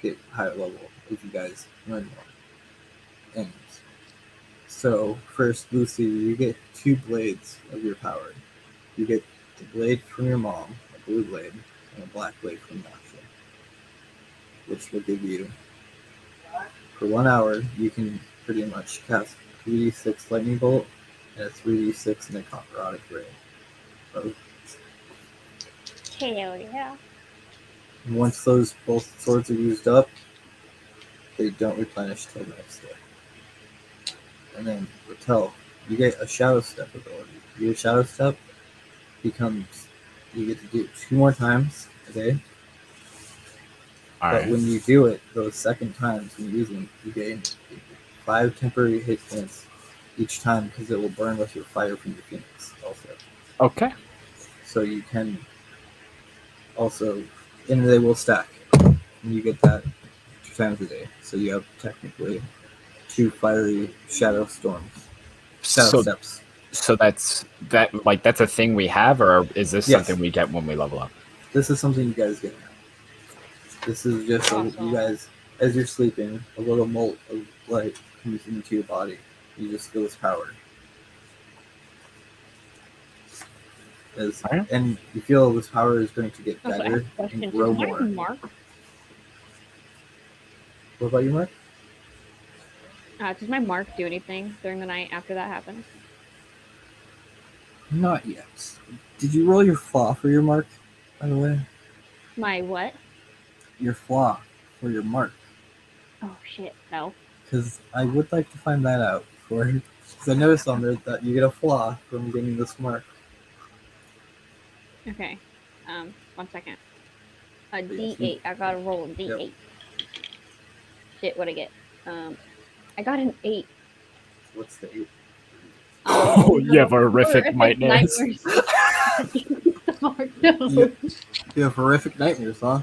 get higher level, as you guys learn more. And so, first, Lucy, you get 2 blades of your power. You get the blade from your mom, a blue blade, and a black blade from Nasha, which will give you, for 1 hour, you can pretty much cast 3d6 lightning bolt and a 3d6 in a khaotic ray. Hell yeah. And once those both swords are used up, they don't replenish till the next day. And then Ratel, you get a shadow step ability. Your shadow step becomes, you get to do it 2 more times a day. All But right. when you do it those second times when you use them, you gain 5 temporary hit points each time because it will burn with your fire from your phoenix also. Okay. So you can also, and they will stack. And you get that 2 times a day. So you have technically 2 fiery shadow storms. Shadow steps. So that's a thing we have, or is this Yes. something we get when we level up? This is something you guys get now. This is just you guys, as you're sleeping, a little mote of light comes into your body. You just feel its power. Alright. And you feel this power is going to get Also, I have better a question. and grow Does my more. mark, What about you, Mark? does my mark do anything during the night after that happens? Not yet. Did you roll your flaw for your mark, by the way? My what? Your flaw for your mark. Oh shit, no. Because I would like to find that out for you. Because I noticed on there that you get a flaw from getting this mark. Okay. 1 second. A But yes, D8. I gotta roll a D8. Yep. Shit, what'd I get? I got an 8. What's the 8? Oh, you have horrific nightmares. You have horrific nightmares, huh?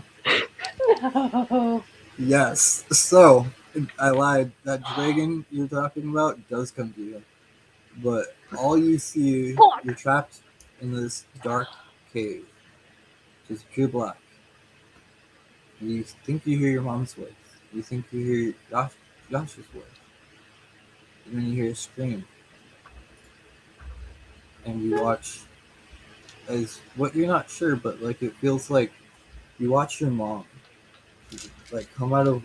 No. Yes. So, I lied. That dragon you're talking about does come to you. But all you see, Fuck. you're trapped in this dark cave. Just pure black. You think you hear your mom's voice. You think you hear Josh's voice. And then you hear a scream. And you watch as what you're not sure, but like it feels like you watch your mom like come out of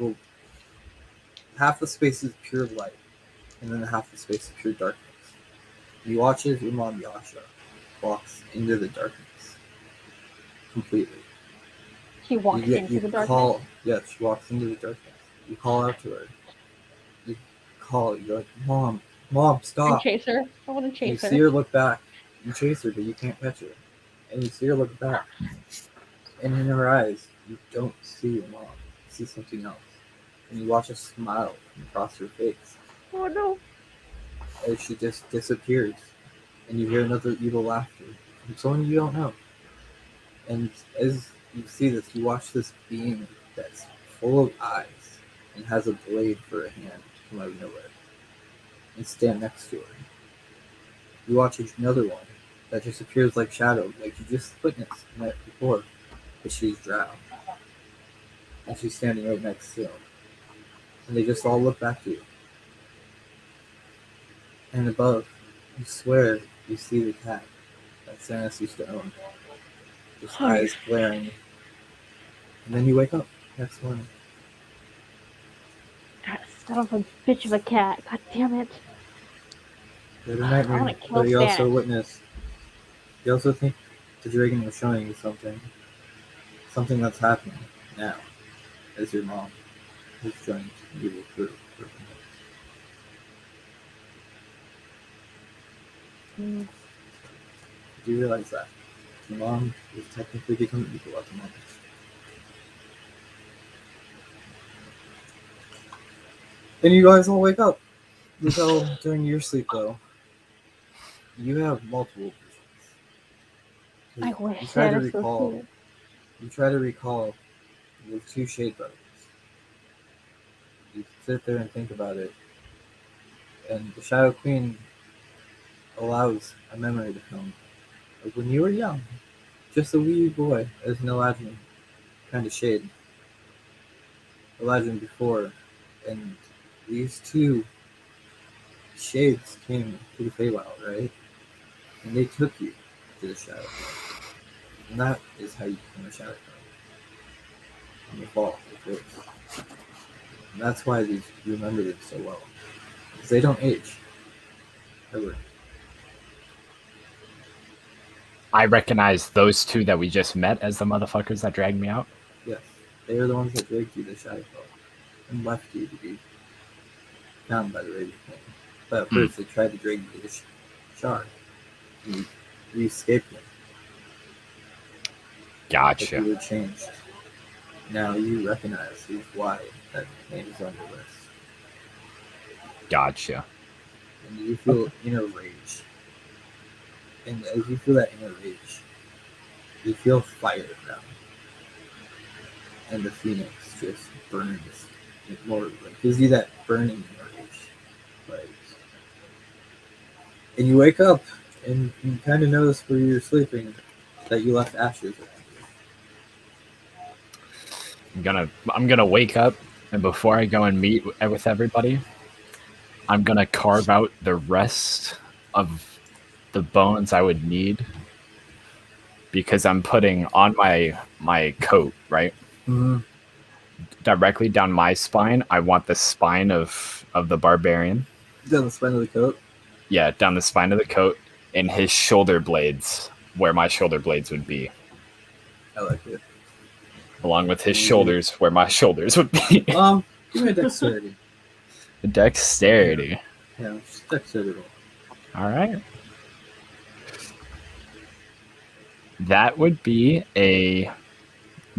half the space is pure light, and then half the space is pure darkness. You watch as your mom Yasha walks into the darkness completely. She walks into the darkness. Yes, she walks into the darkness. You call out to her. You're like, Mom, I stop. chase her. I want to chase You her. see her look back. You chase her, but you can't catch her. And you see her look back. And in her eyes, you don't see your mom. You see something else. And you watch a smile come across her face Oh no. as she just disappears. And you hear another evil laughter from someone you don't know. And as you see this, you watch this being that's full of eyes and has a blade for a hand come out of nowhere and stand next to her. You watch another one that just appears like shadow, like you just witnessed the night before, but she's drowned. And she's standing right next to him. And they just all look back to you. And above, you swear you see the cat that Samus used to own. Just eyes glaring And then you wake up next morning. God, son of a bitch of a cat. God damn it. You had a I nightmare, want to kill but you also Stannis. witnessed. You also think the dragon was showing you something that's happening now, as your mom is joining the evil crew. Mm. Do you realize that your mom is technically becoming evil at the moment? Then you guys all wake up. You tell during your sleep though. You have multiple visions. I wish You try to Stannis was recall. here. You try to recall the two Shade Brothers. You sit there and think about it, and the Shadow Queen allows a memory to come of when you were young, just a wee boy, as an Eladrin kind of shade. Eladrin before, and these two shades came to the Feywild, right? And they took you to the Shadow Realm. And that is how you become a Shadow Realm. On the fall, of course. And that's why you remember them so well. Because they don't age. Ever. I recognize those two that we just met as the motherfuckers that dragged me out. Yes. They are the ones that dragged you to Shadowfell and left you to be found by the Raven King. But at first they tried to drag you to the Shard. And you escaped them. But Gotcha. you were changed. Now you recognize why that name is on your list. Gotcha. And you feel inner rage. And as you feel that inner rage, you feel fire now. And the phoenix just burns. It more like gives you that burning rage. Like, and you wake up and you kind of notice where you're sleeping that you left ashes around you. I'm gonna wake up, and before I go and meet with everybody, I'm gonna carve out the rest of the bones I would need, because I'm putting on my coat, right? Mm-hmm. Directly down my spine. I want the spine of the barbarian. Down the spine of the coat. Yeah, down the spine of the coat, and his shoulder blades, where my shoulder blades would be, I like it. along with his shoulders, where my shoulders would be. Give me a dexterity. Dexterity. Yeah, just dexterity. All right. That would be a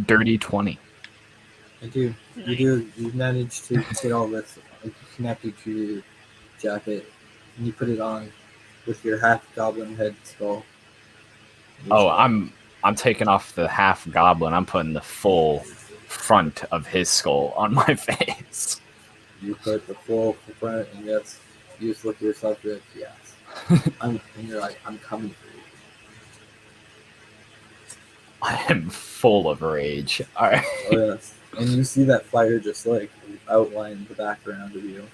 dirty 20. I do. You do. You managed to get all this connected to your jacket, and you put it on with your half goblin head skull. Oh, I'm taking off the half goblin. I'm putting the full front of his skull on my face. You put the full front, and yes, you just look at yourself. You're like, yes, and you're like, I'm coming for you. I am full of rage. All right. Oh yes, and you see that fire just like outline the background of you.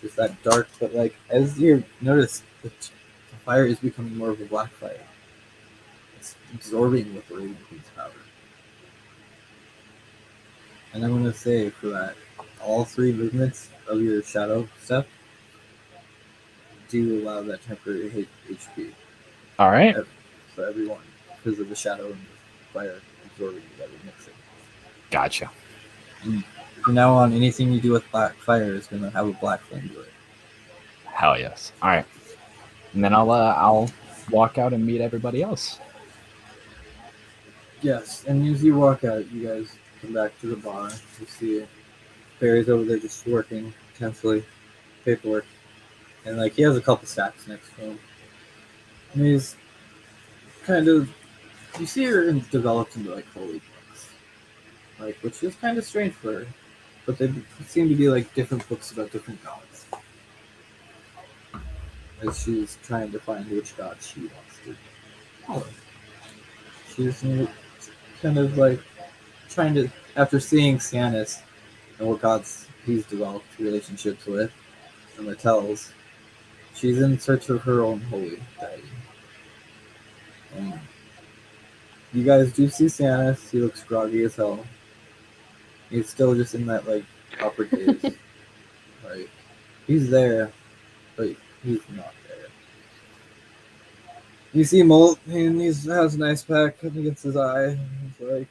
Just that dark, but like as you notice, the fire is becoming more of a black fire. It's absorbing with the Raven Queen's power. And I'm gonna say for that, all three movements of your shadow step do allow that temporary HP. All right. So everyone, because of the shadow and the fire absorbing together, mixing. Gotcha. And from now on, anything you do with black fire is gonna have a black flame to it. Hell yes. All right. And then I'll walk out and meet everybody else. Yes, and as you walk out, you guys come back to the bar. You see Barry's over there just working intensely, paperwork, and like he has a couple stacks next to him. And he's kind of, you see her developed into like holy books, like which is kind of strange for her, but they seem to be like different books about different gods. As she's trying to find which god she wants to follow. She's kind of like trying to, after seeing Stannis and what gods he's developed relationships with, and the tells, she's in search of her own holy deity. And you guys do see Stannis. He looks groggy as hell. He's still just in that like awkward daze. Like he's there, but he's not there. You see Molt, and he has an ice pack up against his eye. He's like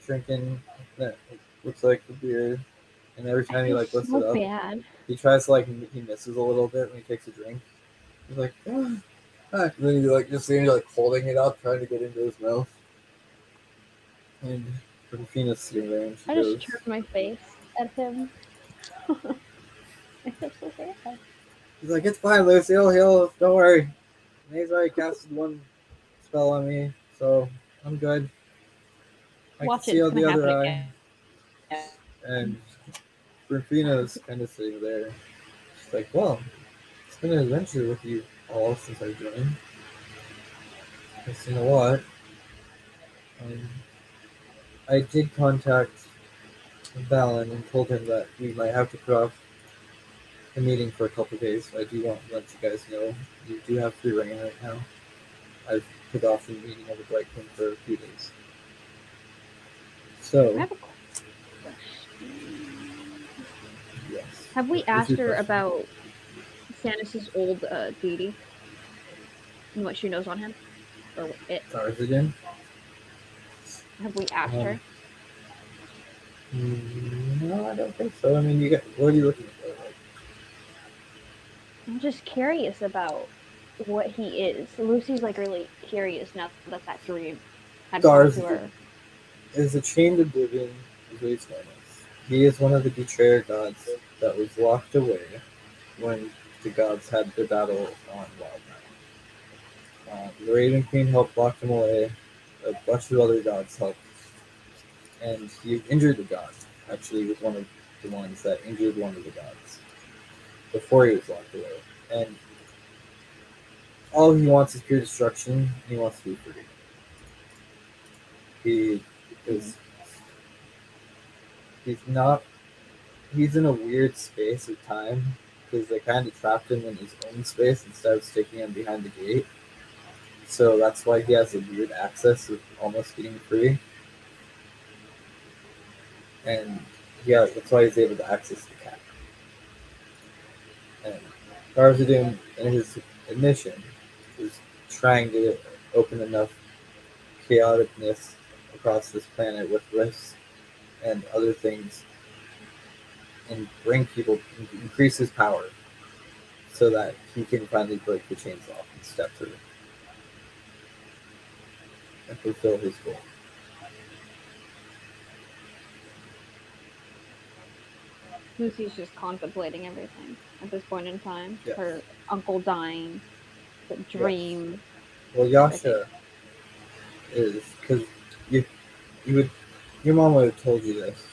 drinking that looks like a beer, and every I time he feel like lifts it so up, bad. he tries to like he misses a little bit when he takes a drink. He's like, ah. And then he like just see him like holding it up, trying to get into his mouth. And Rufina's sitting there, and she I just goes, turned my face at him. I feel so bad. he's like, it's fine, Lucy. He'll heal. Don't worry. And he's already casted one spell on me, so I'm good. I can Watch it, see it's out gonna the other happen eye. again. And Rufina's kind of sitting there. She's like, well, it's been an adventure with you all since I joined. I've seen a lot. Um, I did contact Valen and told him that we might have to put off the meeting for a couple of days. I do want to let you guys know you do have free reign right now. I've put off the meeting of the Bright Queen for a few days. I So, have a question. yes. Have we What was asked your her question? about Stannis' old deity and what she knows on him? Or it? Stars again? Have we asked Um, her? no, I don't think so. I mean, you got, what are you looking for? Like, I'm just curious about what he is. Lucy's like really curious now that that dream had come Stars to her. is a chained oblivion, is what he's known as. He is one of the betrayer gods that was locked away when the gods had their battle on Wild Night. The Raven Queen helped lock him away. A bunch of other gods helped, and he injured the god. Actually, was one of the ones that injured one of the gods before he was locked away. And all he wants is pure destruction. And he wants to be free. He Mhm. is. He's not. He's in a weird space of time because they kind of trapped him in his own space instead of sticking him behind the gate. So that's why he has a weird access of almost getting free. And yeah, that's why he's able to access the cat. And Garzadum, in his admission, is trying to open enough chaoticness across this planet with rifts and other things and bring people, increase his power so that he can finally break the chains off and step through and fulfill his goal. Lucy's just contemplating everything at this point in time. Yes. Her uncle dying, the Yes. dream, Well, everything. Yasha is because you, you would, your mom would have told you this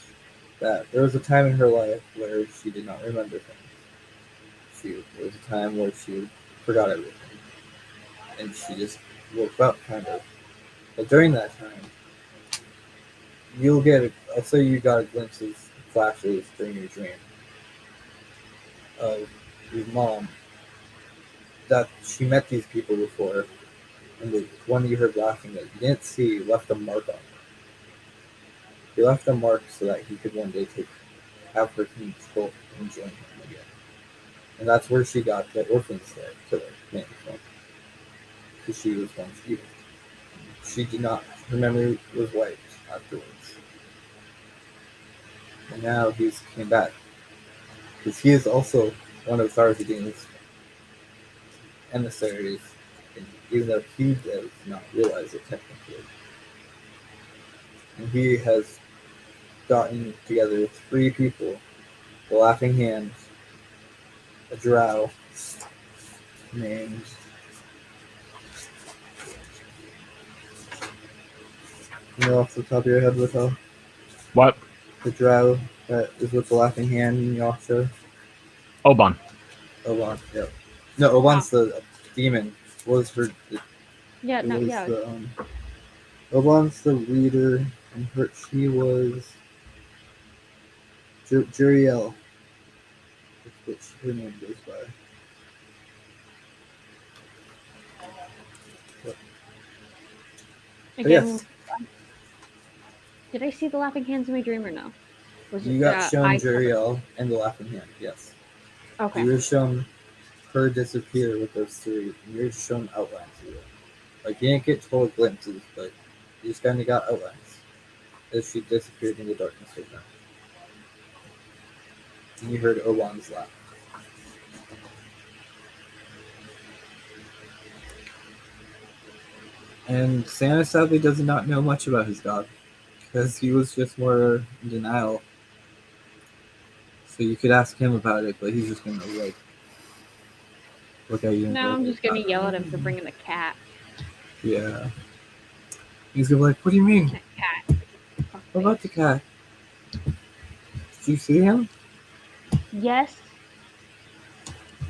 that there was a time in her life where she did not remember things. There was a time where she forgot everything, and she just woke up kind of. But during that time, you'll get. I'll say you got a glimpse of flashes during your dream of your mom that she met these people before, and the one you heard laughing that you didn't see left a mark on her. He left a mark so that he could one day have her control and join him again. And that's where she got the orphan killer name from, because she was once evil. She did not. Her memory was wiped afterwards, and now he's came back because he is also one of Tharzadin's emissaries, and even though he does not realize it technically. And he has gotten together three people: the Laughing Hand, a drow named. You know off the top of your head with What? the drow that is with the Laughing Hand in Yasha? Oban. Oban, yep. No, Ah, Oban's the demon. Was her? yeah, It no, was yeah. the Oban's the leader, and she was Juriel, which her name goes by. But Again, yes, did I see the laughing hands in my dream or no? Was You it got shown eye cover? Juriel and the Laughing Hand, yes. Okay. You were shown her disappear with those three, and you're shown outlines of it. Like, you didn't get total glimpses, but you just kind of got outlines as she disappeared in the darkness with them. And you heard Owan's laugh. And Santa sadly does not know much about his god, because he was just more in denial. So you could ask him about it, but he's just gonna like look at you and be No, like, I'm just gonna yell at him for bringing the cat. yeah. He's gonna be like, what do you mean? Cat. What about the cat? Did you see him? Yes.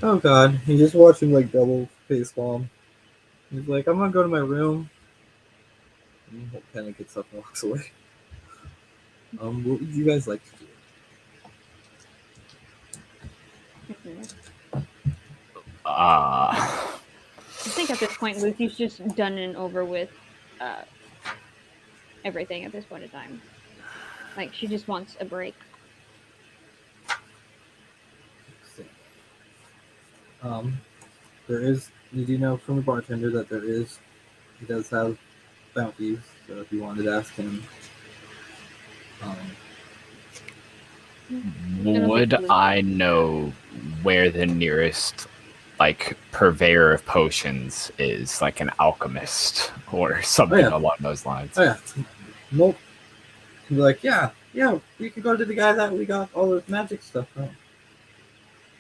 Oh god, he just watched him like double face palm. He's like, I'm gonna go to my room. And he kind of gets up and walks away. What would you guys like to do? I think at this point, Lucy's just done and over with everything at this point in time. Like, she just wants a break. There is, you do know from the bartender that he does have bounties, so if you wanted to ask him, would I know where the nearest like purveyor of potions is, like an alchemist or something along those lines? Oh yeah, nope. He'd be like, yeah, we could go to the guy that we got all this magic stuff from.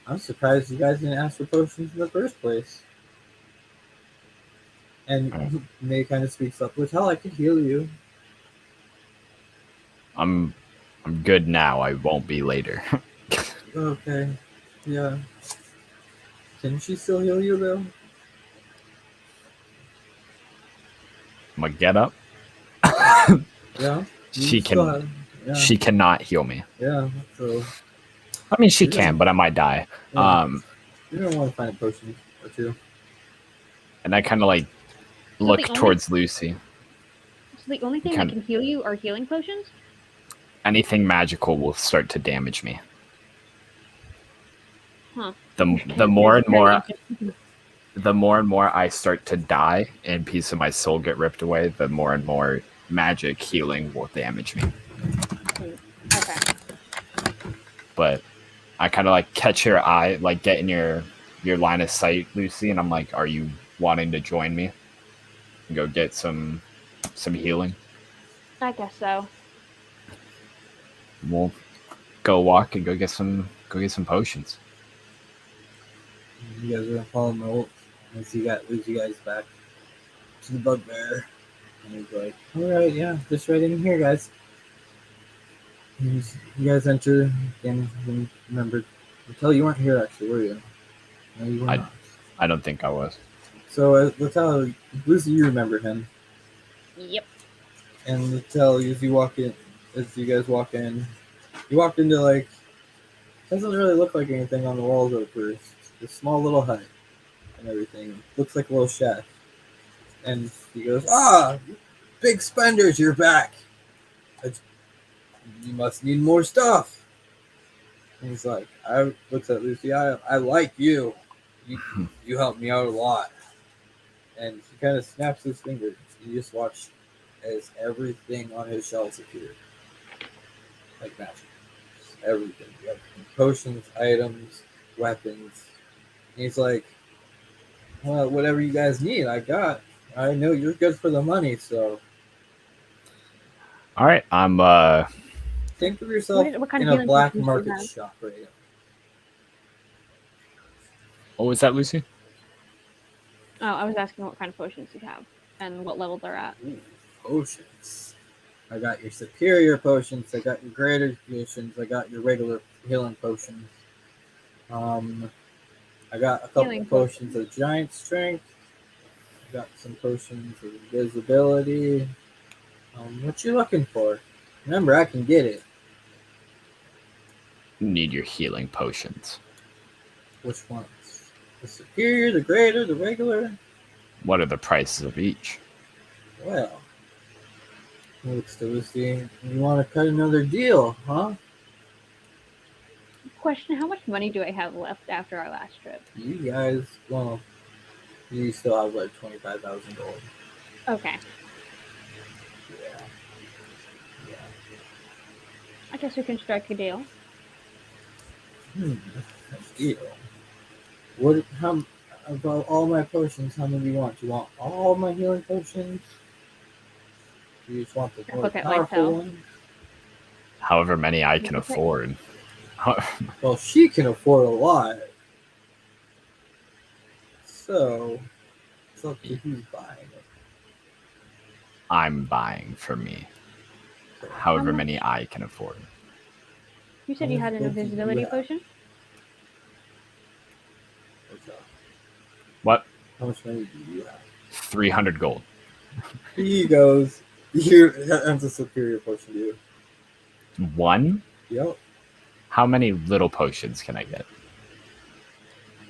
I'm surprised you guys didn't ask for potions in the first place. And May kind of speaks up, which hell, I could heal you. I'm good now. I won't be later. Okay, yeah. Can she still heal you though? I'm gonna get up. Yeah. She can. She cannot heal me. Yeah. So. I mean, she can, but I might die. Yeah. You're gonna want to find a potion or two. And I kind of like look towards Lucy. So the only thing that can heal you are healing potions? Anything magical will start to damage me. Huh. The more and more I start to die and piece of my soul get ripped away, the more and more magic healing will damage me. Okay. But I kind of like catch your eye, like get in your line of sight, Lucy, and I'm like, are you wanting to join me and go get some healing? I guess so. We'll go walk and go get some potions. You guys are gonna follow Molt as he leads you guys back to the bugbear. And he's like, alright, yeah, just right in here, guys. And you guys enter again. Remember, until you weren't here, actually, were you? No, you were not. I don't think I was. So, Littell, Lucy, you remember him. Yep. And Littell, as you guys walk in, you walked into, like, doesn't really look like anything on the walls at first. This small little hut and everything. Looks like a little shack. And he goes, big spenders, you're back. You must need more stuff. And he's like, I looks at Lucy, I like you. You helped me out a lot. And he kind of snaps his fingers. You just watch as everything on his shelves appear. Like magic. Everything. You have potions, items, weapons. And he's like, well, whatever you guys need, I got. I know you're good for the money, so. All right, I'm think of yourself in a black market shop right now. What was that, Lucy? Oh, I was asking what kind of potions you have and what level they're at. Ooh, potions. I got your superior potions. I got your greater potions. I got your regular healing potions. I got a couple of potions of giant strength. I got some potions of invisibility. What you looking for? Remember, I can get it. Need your healing potions. Which ones? The superior, the greater, the regular? What are the prices of each? Well, looks to Lucy. You want to cut another deal, huh? Question: how much money do I have left after our last trip? You guys, well, you still have like 25,000 gold. Okay, Yeah. Yeah. I guess we can strike a deal. Deal. What? How about all my potions? How many do you want? Do you want all my healing potions? Do you just want the more Look at powerful myself. ones? However many I can Look at- afford. Well, she can afford a lot, so it's up to who's buying it. I'm buying for me. So, However much? many I can afford. You how said you much had an gold do you invisibility have? potion. What's up? What? How much money do you have? 300 gold. He goes. That's a superior potion to you. One? Yep. How many little potions can I get?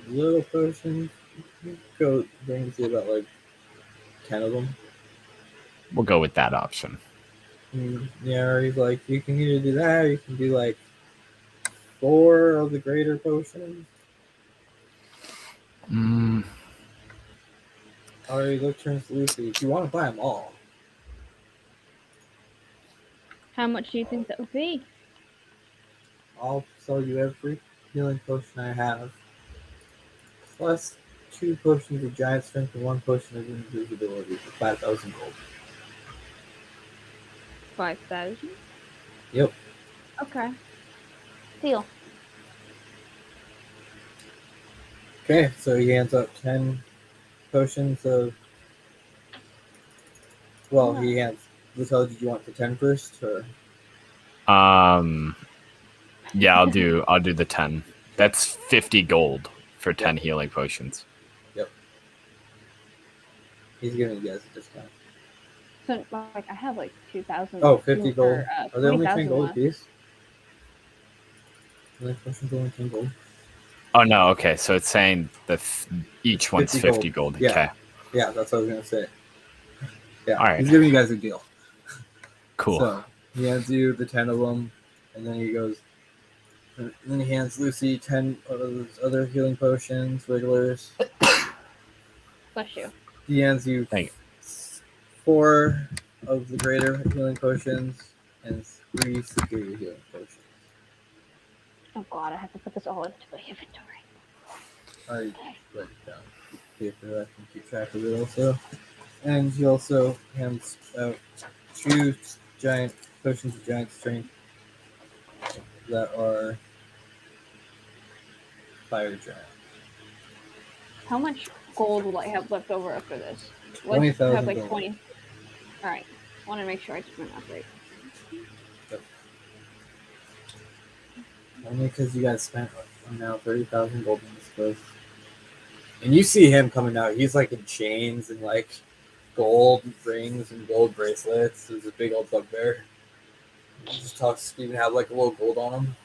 Little potion. Go brings you about like 10 of them. We'll go with that option. Yeah, he's like, you can either do that, or you can do like 4 of the greater potions. Mm, Or he look turns to Lucy. If you want to buy them all, How much do you think that would be? I'll sell you every healing potion I have, plus 2 potions of giant strength and 1 potion of invisibility for 5,000 gold. 5,000. Yep. Okay. Deal. Okay, so he hands up 10 potions of. Well, he hands. Lucy, did you want the 10 first, or? Yeah, I'll do the 10. That's 50 gold for 10 healing potions. Yep. He's giving you guys a discount. So, like, I have like 2,000. Oh, 50 gold. Are they only 10 20,000 gold left. apiece? Healing potions only 10 gold. Oh no, okay. So it's saying that each one's 50 gold. Yeah. Okay. Yeah, that's what I was gonna say. Yeah, All right. he's giving you guys a deal. Cool. So he hands you the 10 of them, and then he goes. And then he hands Lucy 10 of those other healing potions, regulars. Bless you. He hands you Thank you. 4 of the greater healing potions and 3 superior healing potions. Oh god, I have to put this all into my inventory. I write it down. Paper, I can keep track of it also. And he also hands out 2 giant potions of giant strength that are fire giant. How much gold will I have left over after this? Let's 20,000 have like gold. 20. Alright. I want to make sure I did my math right. Only because you guys spent now 30,000 gold in this place. And you see him coming out. He's like in chains and like gold rings and gold bracelets. There's a big old bugbear. He just talks to even have like a little gold on him.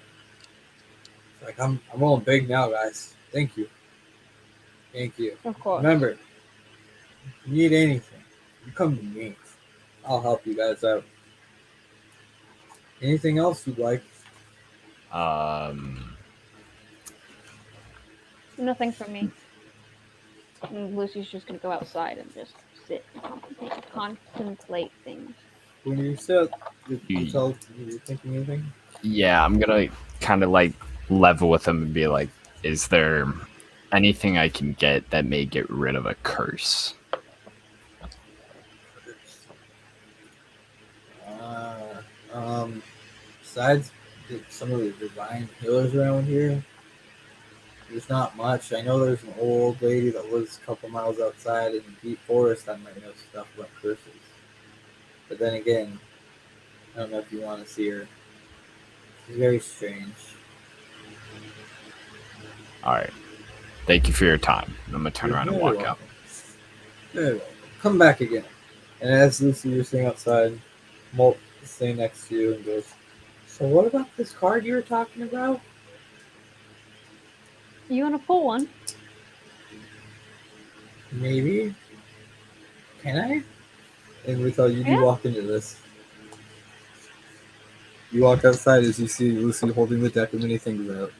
It's like I'm rolling big now, guys. Thank you. Thank you. Of course. Remember, if you need anything, you come to me. I'll help you guys out. Anything else you'd like? Nothing from me. And Lucy's just gonna go outside and just sit and contemplate things. When you sit, you tell you're thinking anything? Yeah, I'm gonna kind of like level with him and be like, "Is there anything I can get that may get rid of a curse?" Besides some of the divine healers around here, there's not much. I know there's an old lady that lives a couple miles outside in the deep forest that might know stuff about curses. But then again, I don't know if you want to see her. She's very strange. All right. Thank you for your time. I'm gonna turn around and walk out. Very welcome. Come back again. And as Lucy, you're sitting outside, Molt is sitting next to you and goes, "So what about this card you were talking about?" You wanna pull one? Maybe. Can I? And we thought you Yeah. walk into this. You walk outside as you see Lucy holding the deck of many things out.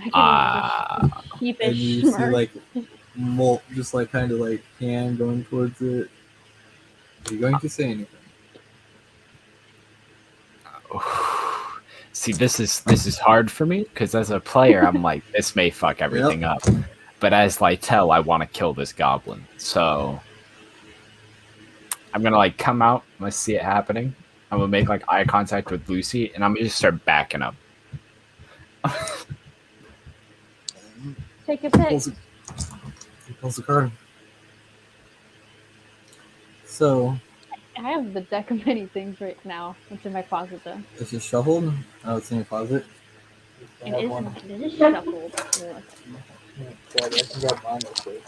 I can imagine the and sheepish you see smirk. like Molt just like kind of like hand going towards it. Are you going to say anything? See, this is hard for me because as a player, I'm like, this may fuck everything Yep. up. But as Lytel, I want to kill this goblin, so I'm gonna like come out. I'm gonna see it happening. I'm gonna make like eye contact with Lucy, and I'm gonna just start backing up. Take a pic. He pulls the card. So I have the deck of many things right now. It's in my closet though. it's just shuffled. Oh, it's in your closet. It is shuffled. Ugh. I can grab mine real quick.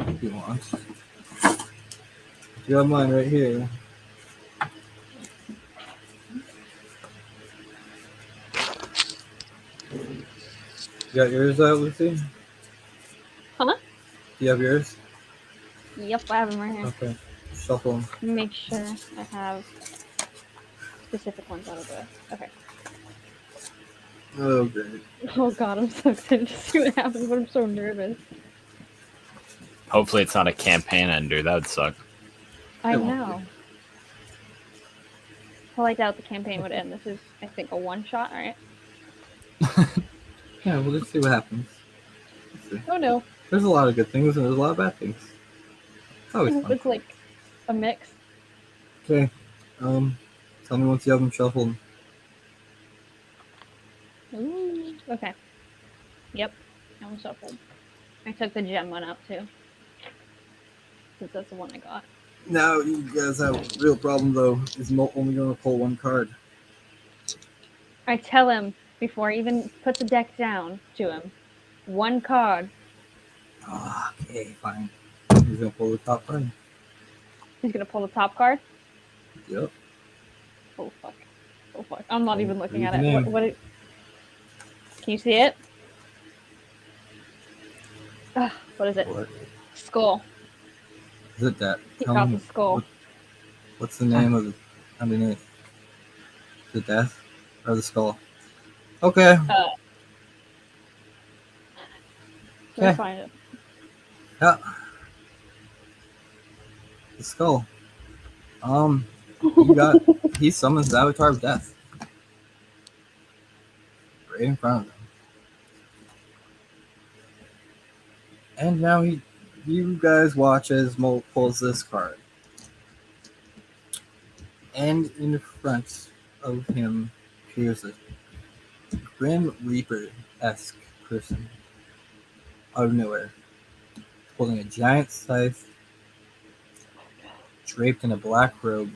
If you want. You have mine right here. You got yours out, Lucy? Huh? Do you have yours? Yep, I have them right here. Okay. Shuffle them. Make sure I have specific ones out of the. Okay. Oh, great. Oh god, I'm so excited to see what happens, but I'm so nervous. Hopefully, it's not a campaign ender. That would suck. I It won't know. Well, I doubt the campaign would end. This is, I think, a one-shot, right? Yeah, we'll just see what happens. Let's see. Oh no. There's a lot of good things and there's a lot of bad things. It's always fun. It's like a mix. Okay. Tell me once you have them shuffled. Ooh. Okay. Yep. I was shuffled. I took the gem one out too. Since that's the one I got. Now you guys have a real problem though. Is Molt only going to pull one card? I tell him before I even put the deck down to him. One card. Okay, fine. He's going to pull the top card. He's gonna pull the top card. Yep. Oh fuck. Oh fuck. I'm not even looking at read the it. name. What can you see it? What is it? What? Skull. Is it that? He Tell got me the skull. what's the name of it underneath? The death or the skull? Okay. Let me Okay. find it. Yeah. The skull. You got. He summons the Avatar of Death. Right in front of him. And now you guys watch as Molt pulls this card. And in front of him appears a Grim Reaper-esque person out of nowhere, holding a giant scythe, draped in a black robe,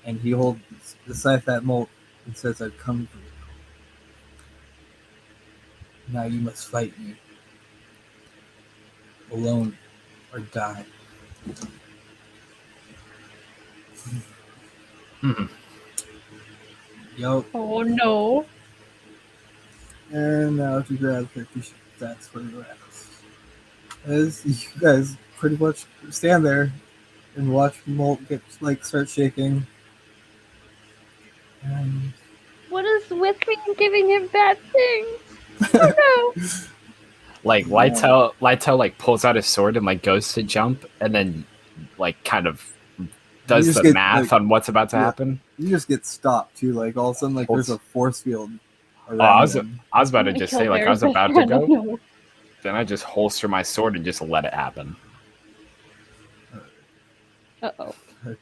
and he holds the scythe at Molt and says, "I've come for you. Now you must fight me. Alone or die." Yo, Oh no. and now to grab 50 stats for the rest. As you guys pretty much stand there and watch Molt start shaking. And What is with me giving him bad things? Oh no. Like Lytel like pulls out his sword and like goes to jump, and then like kind of does just the get, math on what's about to happen. You just get stopped too. Like all of a sudden, like there's a force field around I was about to just say, like, I was about to go. No. Then I just holster my sword and just let it happen. Uh-oh. Okay.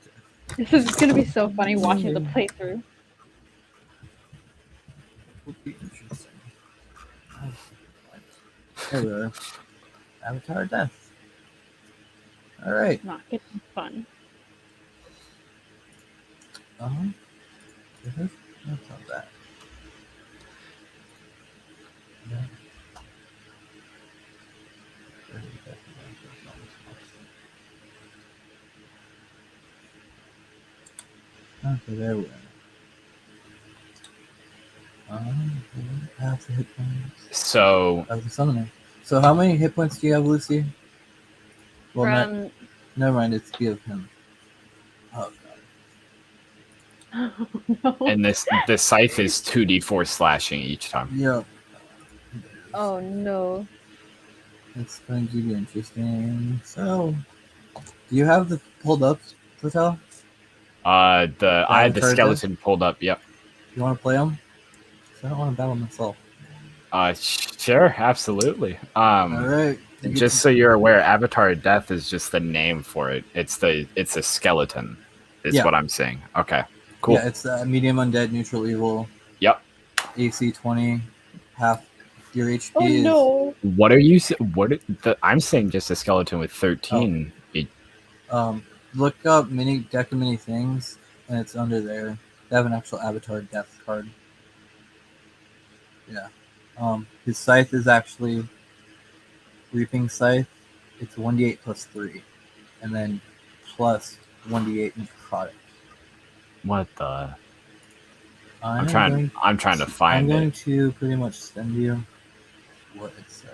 This is gonna be so funny watching the playthrough. Would be interesting. There we are. Avatar of Death. All right. Not getting fun. That's not bad. Yeah. Okay, there we are. Half the hit points So of the summoner. So how many hit points do you have, Lucy? Well, From never mind. It's give him. Oh No. And the scythe is 2d4 slashing each time. Yep. Oh no. It's going to be interesting. So, do you have the pulled up, Patel? I had the Avatar deck? skeleton pulled up. Yep. You want to play them? I don't want to battle myself. Sure, absolutely. All right. And just so you're aware, Avatar of Death is just the name for it. It's a skeleton, is Yeah. what I'm saying. Okay, cool. Yeah, it's medium undead, neutral evil, Yep. AC 20, half your HP Oh is. no. What are you? I'm saying just a skeleton with 13. Look up deck of many things, and it's under there. They have an actual Avatar Death card. Yeah. His scythe is actually Reaping Scythe. It's 1d8 plus 3, and then plus 1d8 necrotic. What the? I'm trying to find I'm going it. to pretty much send you what it says.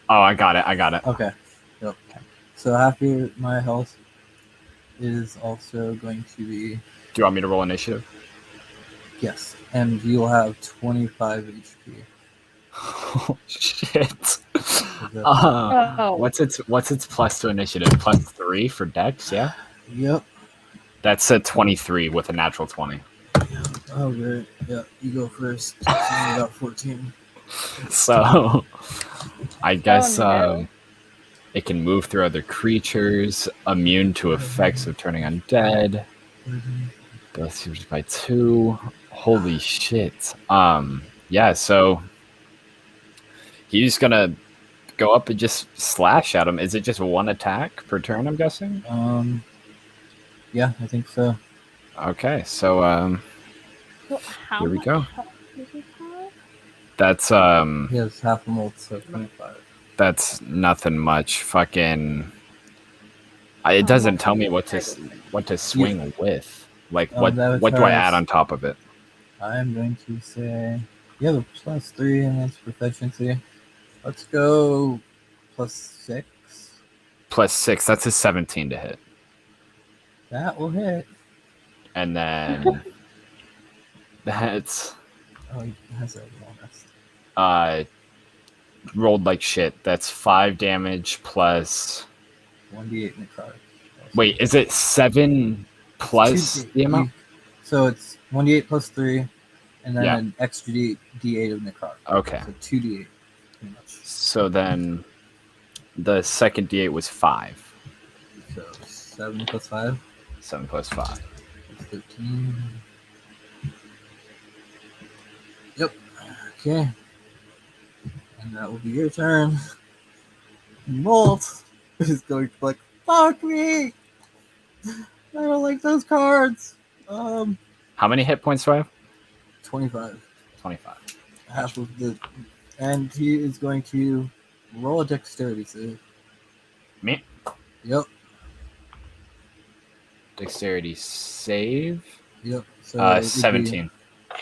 Oh, I got it. Okay. Yep. So after my health is also going to be Do you want me to roll initiative? yes, and you'll have 25 HP. Oh shit. Oh. What's its plus to initiative? Plus 3 for Dex, yeah? Yep. That's a 23 with a natural 20. Oh, good. Yeah, you go first. So I got 14. So I guess no. it can move through other creatures, immune to effects of turning undead. Both used by 2. Holy shit. Yeah, so he's gonna go up and just slash at him. Is it just one attack per turn, I'm guessing? Yeah, I think so. Okay, so So how here we much go. health does he have? That's He has half a molt, so 25. that's nothing much. Fucking it doesn't tell me what to swing with. Like what do I add on top of it? I'm going to say you have a plus 3 and that's proficiency. Let's go plus 6. Plus 6, that's a 17 to hit. That will hit. And then that's Oh, he has a bonus. rolled like shit. That's 5 damage plus 1d8 necrotic. Wait, is it 7 plus the amount? So it's 1d8 plus 3, and then Yeah. an extra d8 of necrotic. Okay. So 2d8, pretty much. So then the second d8 was 5. So 7 plus 5. 7 plus 5. That's 13. Yep. Okay. And that will be your turn. Molt is going to be like, fuck me! I don't like those cards. How many hit points do I have? 25. 25. Half of the, and he is going to roll a dexterity save. Me? Yep. Dexterity save. Yep. So 17.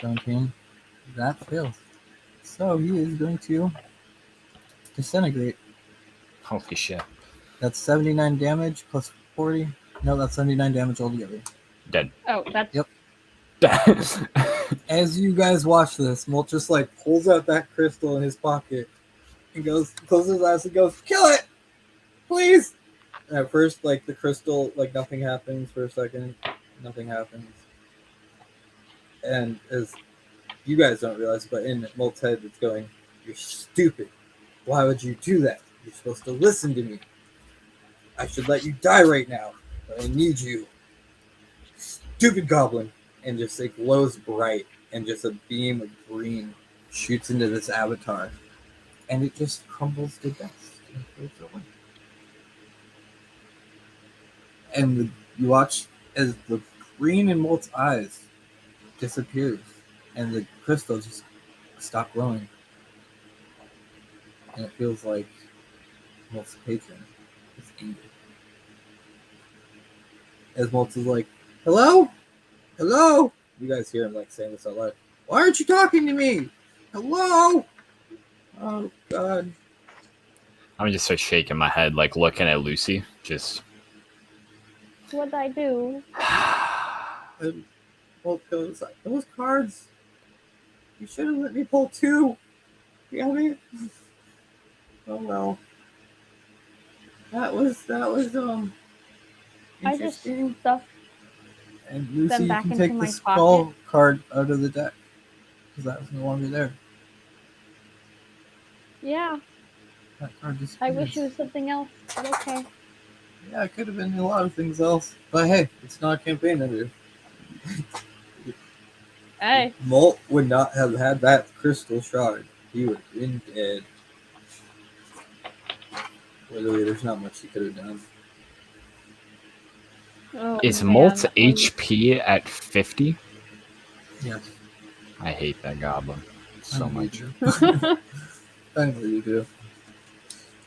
17. That fails. So he is going to disintegrate. Holy shit. That's 79 damage plus 40. No, that's 79 damage altogether. Dead. Oh, that's Yep. As you guys watch this, Molt just like pulls out that crystal in his pocket and goes, closes his eyes and goes, kill it! Please! And at first, like the crystal, like nothing happens for a second. Nothing happens. And as you guys don't realize, but in Molt's head, it's going, you're stupid. Why would you do that? You're supposed to listen to me. I should let you die right now, but I need you. Stupid goblin. And just like glows bright, and just a beam of green shoots into this avatar. And it just crumbles to dust. And you watch as the green in Molt's eyes disappears, and the crystals just stop glowing. And it feels like Molt's patron is angry. As Molt is like, hello? Hello? You guys hear him like saying this out loud. Why aren't you talking to me? Hello? Oh, God. I'm just so shaking my head, like looking at Lucy. Just. What'd I do? And Bolt goes, those cards, you should have let me pull two. Damn it. Oh well. That was I just interesting. stuffed And Lucy, them you back can into take the my pocket. skull card out of the deck because that was no longer there. Yeah, That card I disappears. wish it was something else, but okay. Yeah, it could have been a lot of things else, but hey, it's not a campaign editor. Hey, Molt would not have had that crystal shard. He would have been dead. Literally, there's not much he could have done. oh Is man, Molt's that was HP at 50? Yes, I hate that goblin I so know you much. do. I know you do.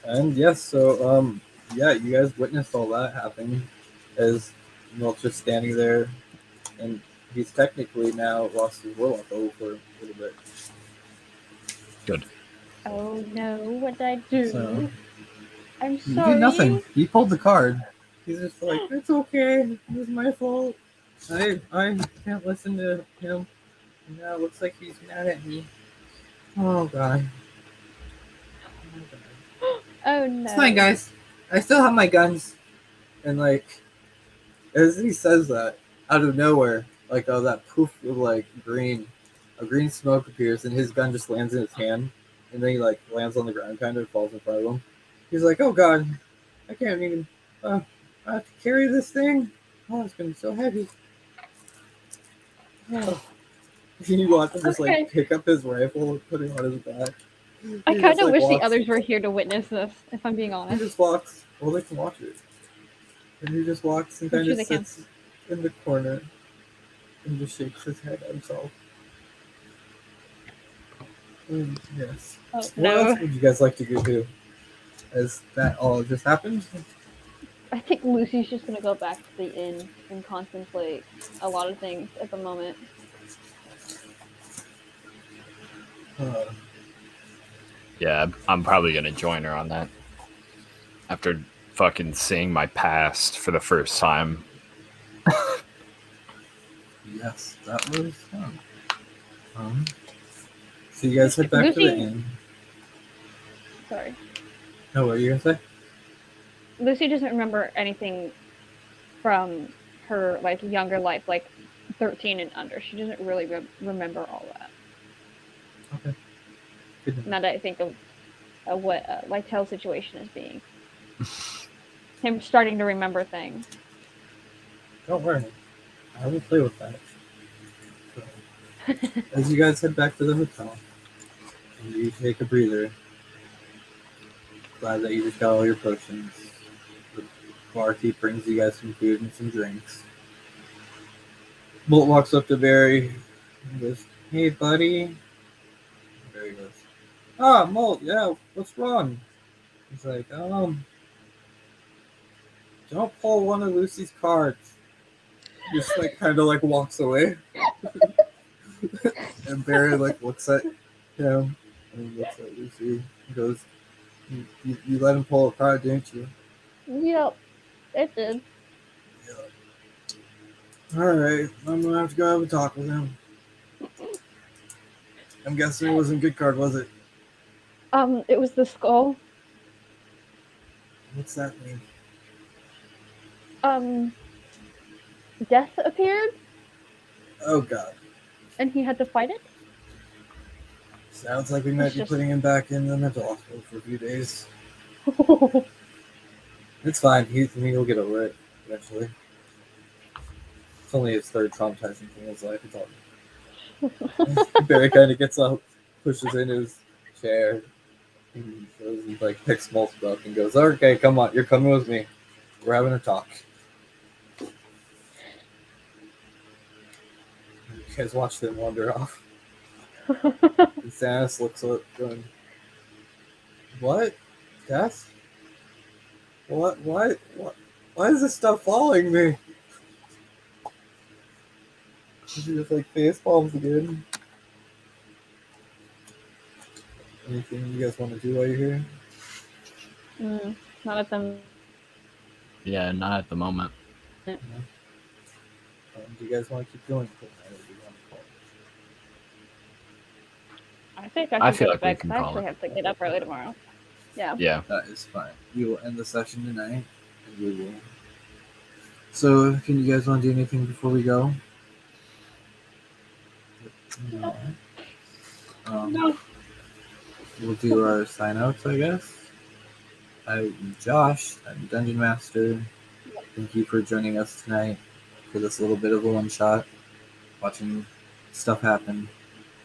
And yes, so yeah, you guys witnessed all that happen as Molt's just standing there, and he's technically now lost his warlock over for a little bit. Good. oh no, what'd I So do? I'm he did nothing. sorry. He pulled the card. He's just like, it's okay. It was my fault. I can't listen to him. Now it looks like he's mad at me. Oh god. Oh, god. Oh It's fine, no. guys. I still have my guns. And like, as he says that, out of nowhere, like that poof of like green, a green smoke appears, and his gun just lands in his hand, and then he like lands on the ground, kind of falls in front of him. He's like, "Oh god, I can't even. I have to carry this thing. Oh, it's gonna be so heavy." Oh. You watch him just like Okay. pick up his rifle and put it on his back. I He kind just of like wish the walks. others were here to witness this, if I'm being He honest. just walks. Well, they can watch it. And he just walks and I'm kind sure of they can. sits in the corner and just shakes his head at himself. And yes. Oh What else no. would you guys like to do too? As that all just happened? I think Lucy's just gonna go back to the inn and contemplate a lot of things at the moment. Uh, Yeah, I'm probably gonna join her on that. After fucking seeing my past for the first time. yes, that was fun. So you guys head back to the Lucy, inn. sorry. No, what are you gonna say? Lucy doesn't remember anything from her like younger life, like 13 and under. She doesn't really remember all that. Okay. Good. Now that I think of what Lytel's situation is being, him starting to remember things. Don't worry. I will play with that. So, as you guys head back to the hotel, and you take a breather, glad that you just got all your potions. The barkeep brings you guys some food and some drinks. Bolt walks up to Barry and goes, "Hey, buddy." And Barry goes, "Ah, Molt, yeah, what's wrong?" He's like, don't pull one of Lucy's cards." Just like kind of like walks away. And Barry like looks at him and looks at Lucy and goes, you let him pull a card, didn't you? Yep, it did. Yeah. Alright, I'm gonna have to go have a talk with him. I'm guessing it wasn't a good card, was it? It was the skull. What's that mean? Um, Death appeared, Oh god. and he had to fight it. Sounds like we might It's be just- putting him back in the mental hospital for a few days. It's fine. He'll get over it eventually. It's only his third traumatizing thing in his life. It's all. Barry kind of gets up, pushes in his chair, and goes and like picks Molt's up and goes, "Okay, come on, you're coming with me. We're having a talk." You guys watch them wander off. And Stannis looks up, going, "What? Death? What? What? What? Why is this stuff following me?" She just like face palms again. Anything you guys want to do while you're here? Not at them. Yeah, not at the moment. Do you guys want to keep going till night, or do you want to call I think I I should feel go to like we bed because can I call actually it. have to get up early tomorrow. Yeah. Yeah. it? That is fine. We will end the session tonight, and we will. So, can you guys want to do anything before we go? No. No. We'll do our sign outs, I guess. I'm Josh. I'm Dungeon Master. Thank you for joining us tonight for this little bit of a one shot. Watching stuff happen,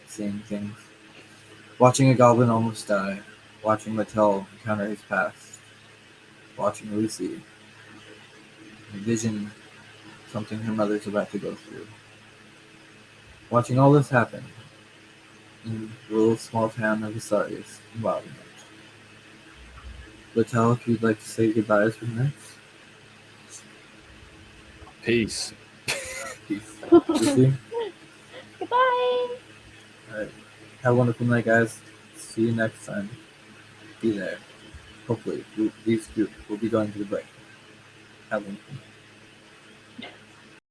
seeing things. Watching a goblin almost die. Watching Mattel encounter his past. Watching Lucy envision something her mother's about to go through. Watching all this happen in the little small town of Asarius in Wildemount. Mattel, if you'd like to say goodbyes for next. Peace. Peace. Lucy? Goodbye. Alright. Have a wonderful night, guys. See you next time. Be there. Hopefully, these groups will be going to the break. Have a wonderful night.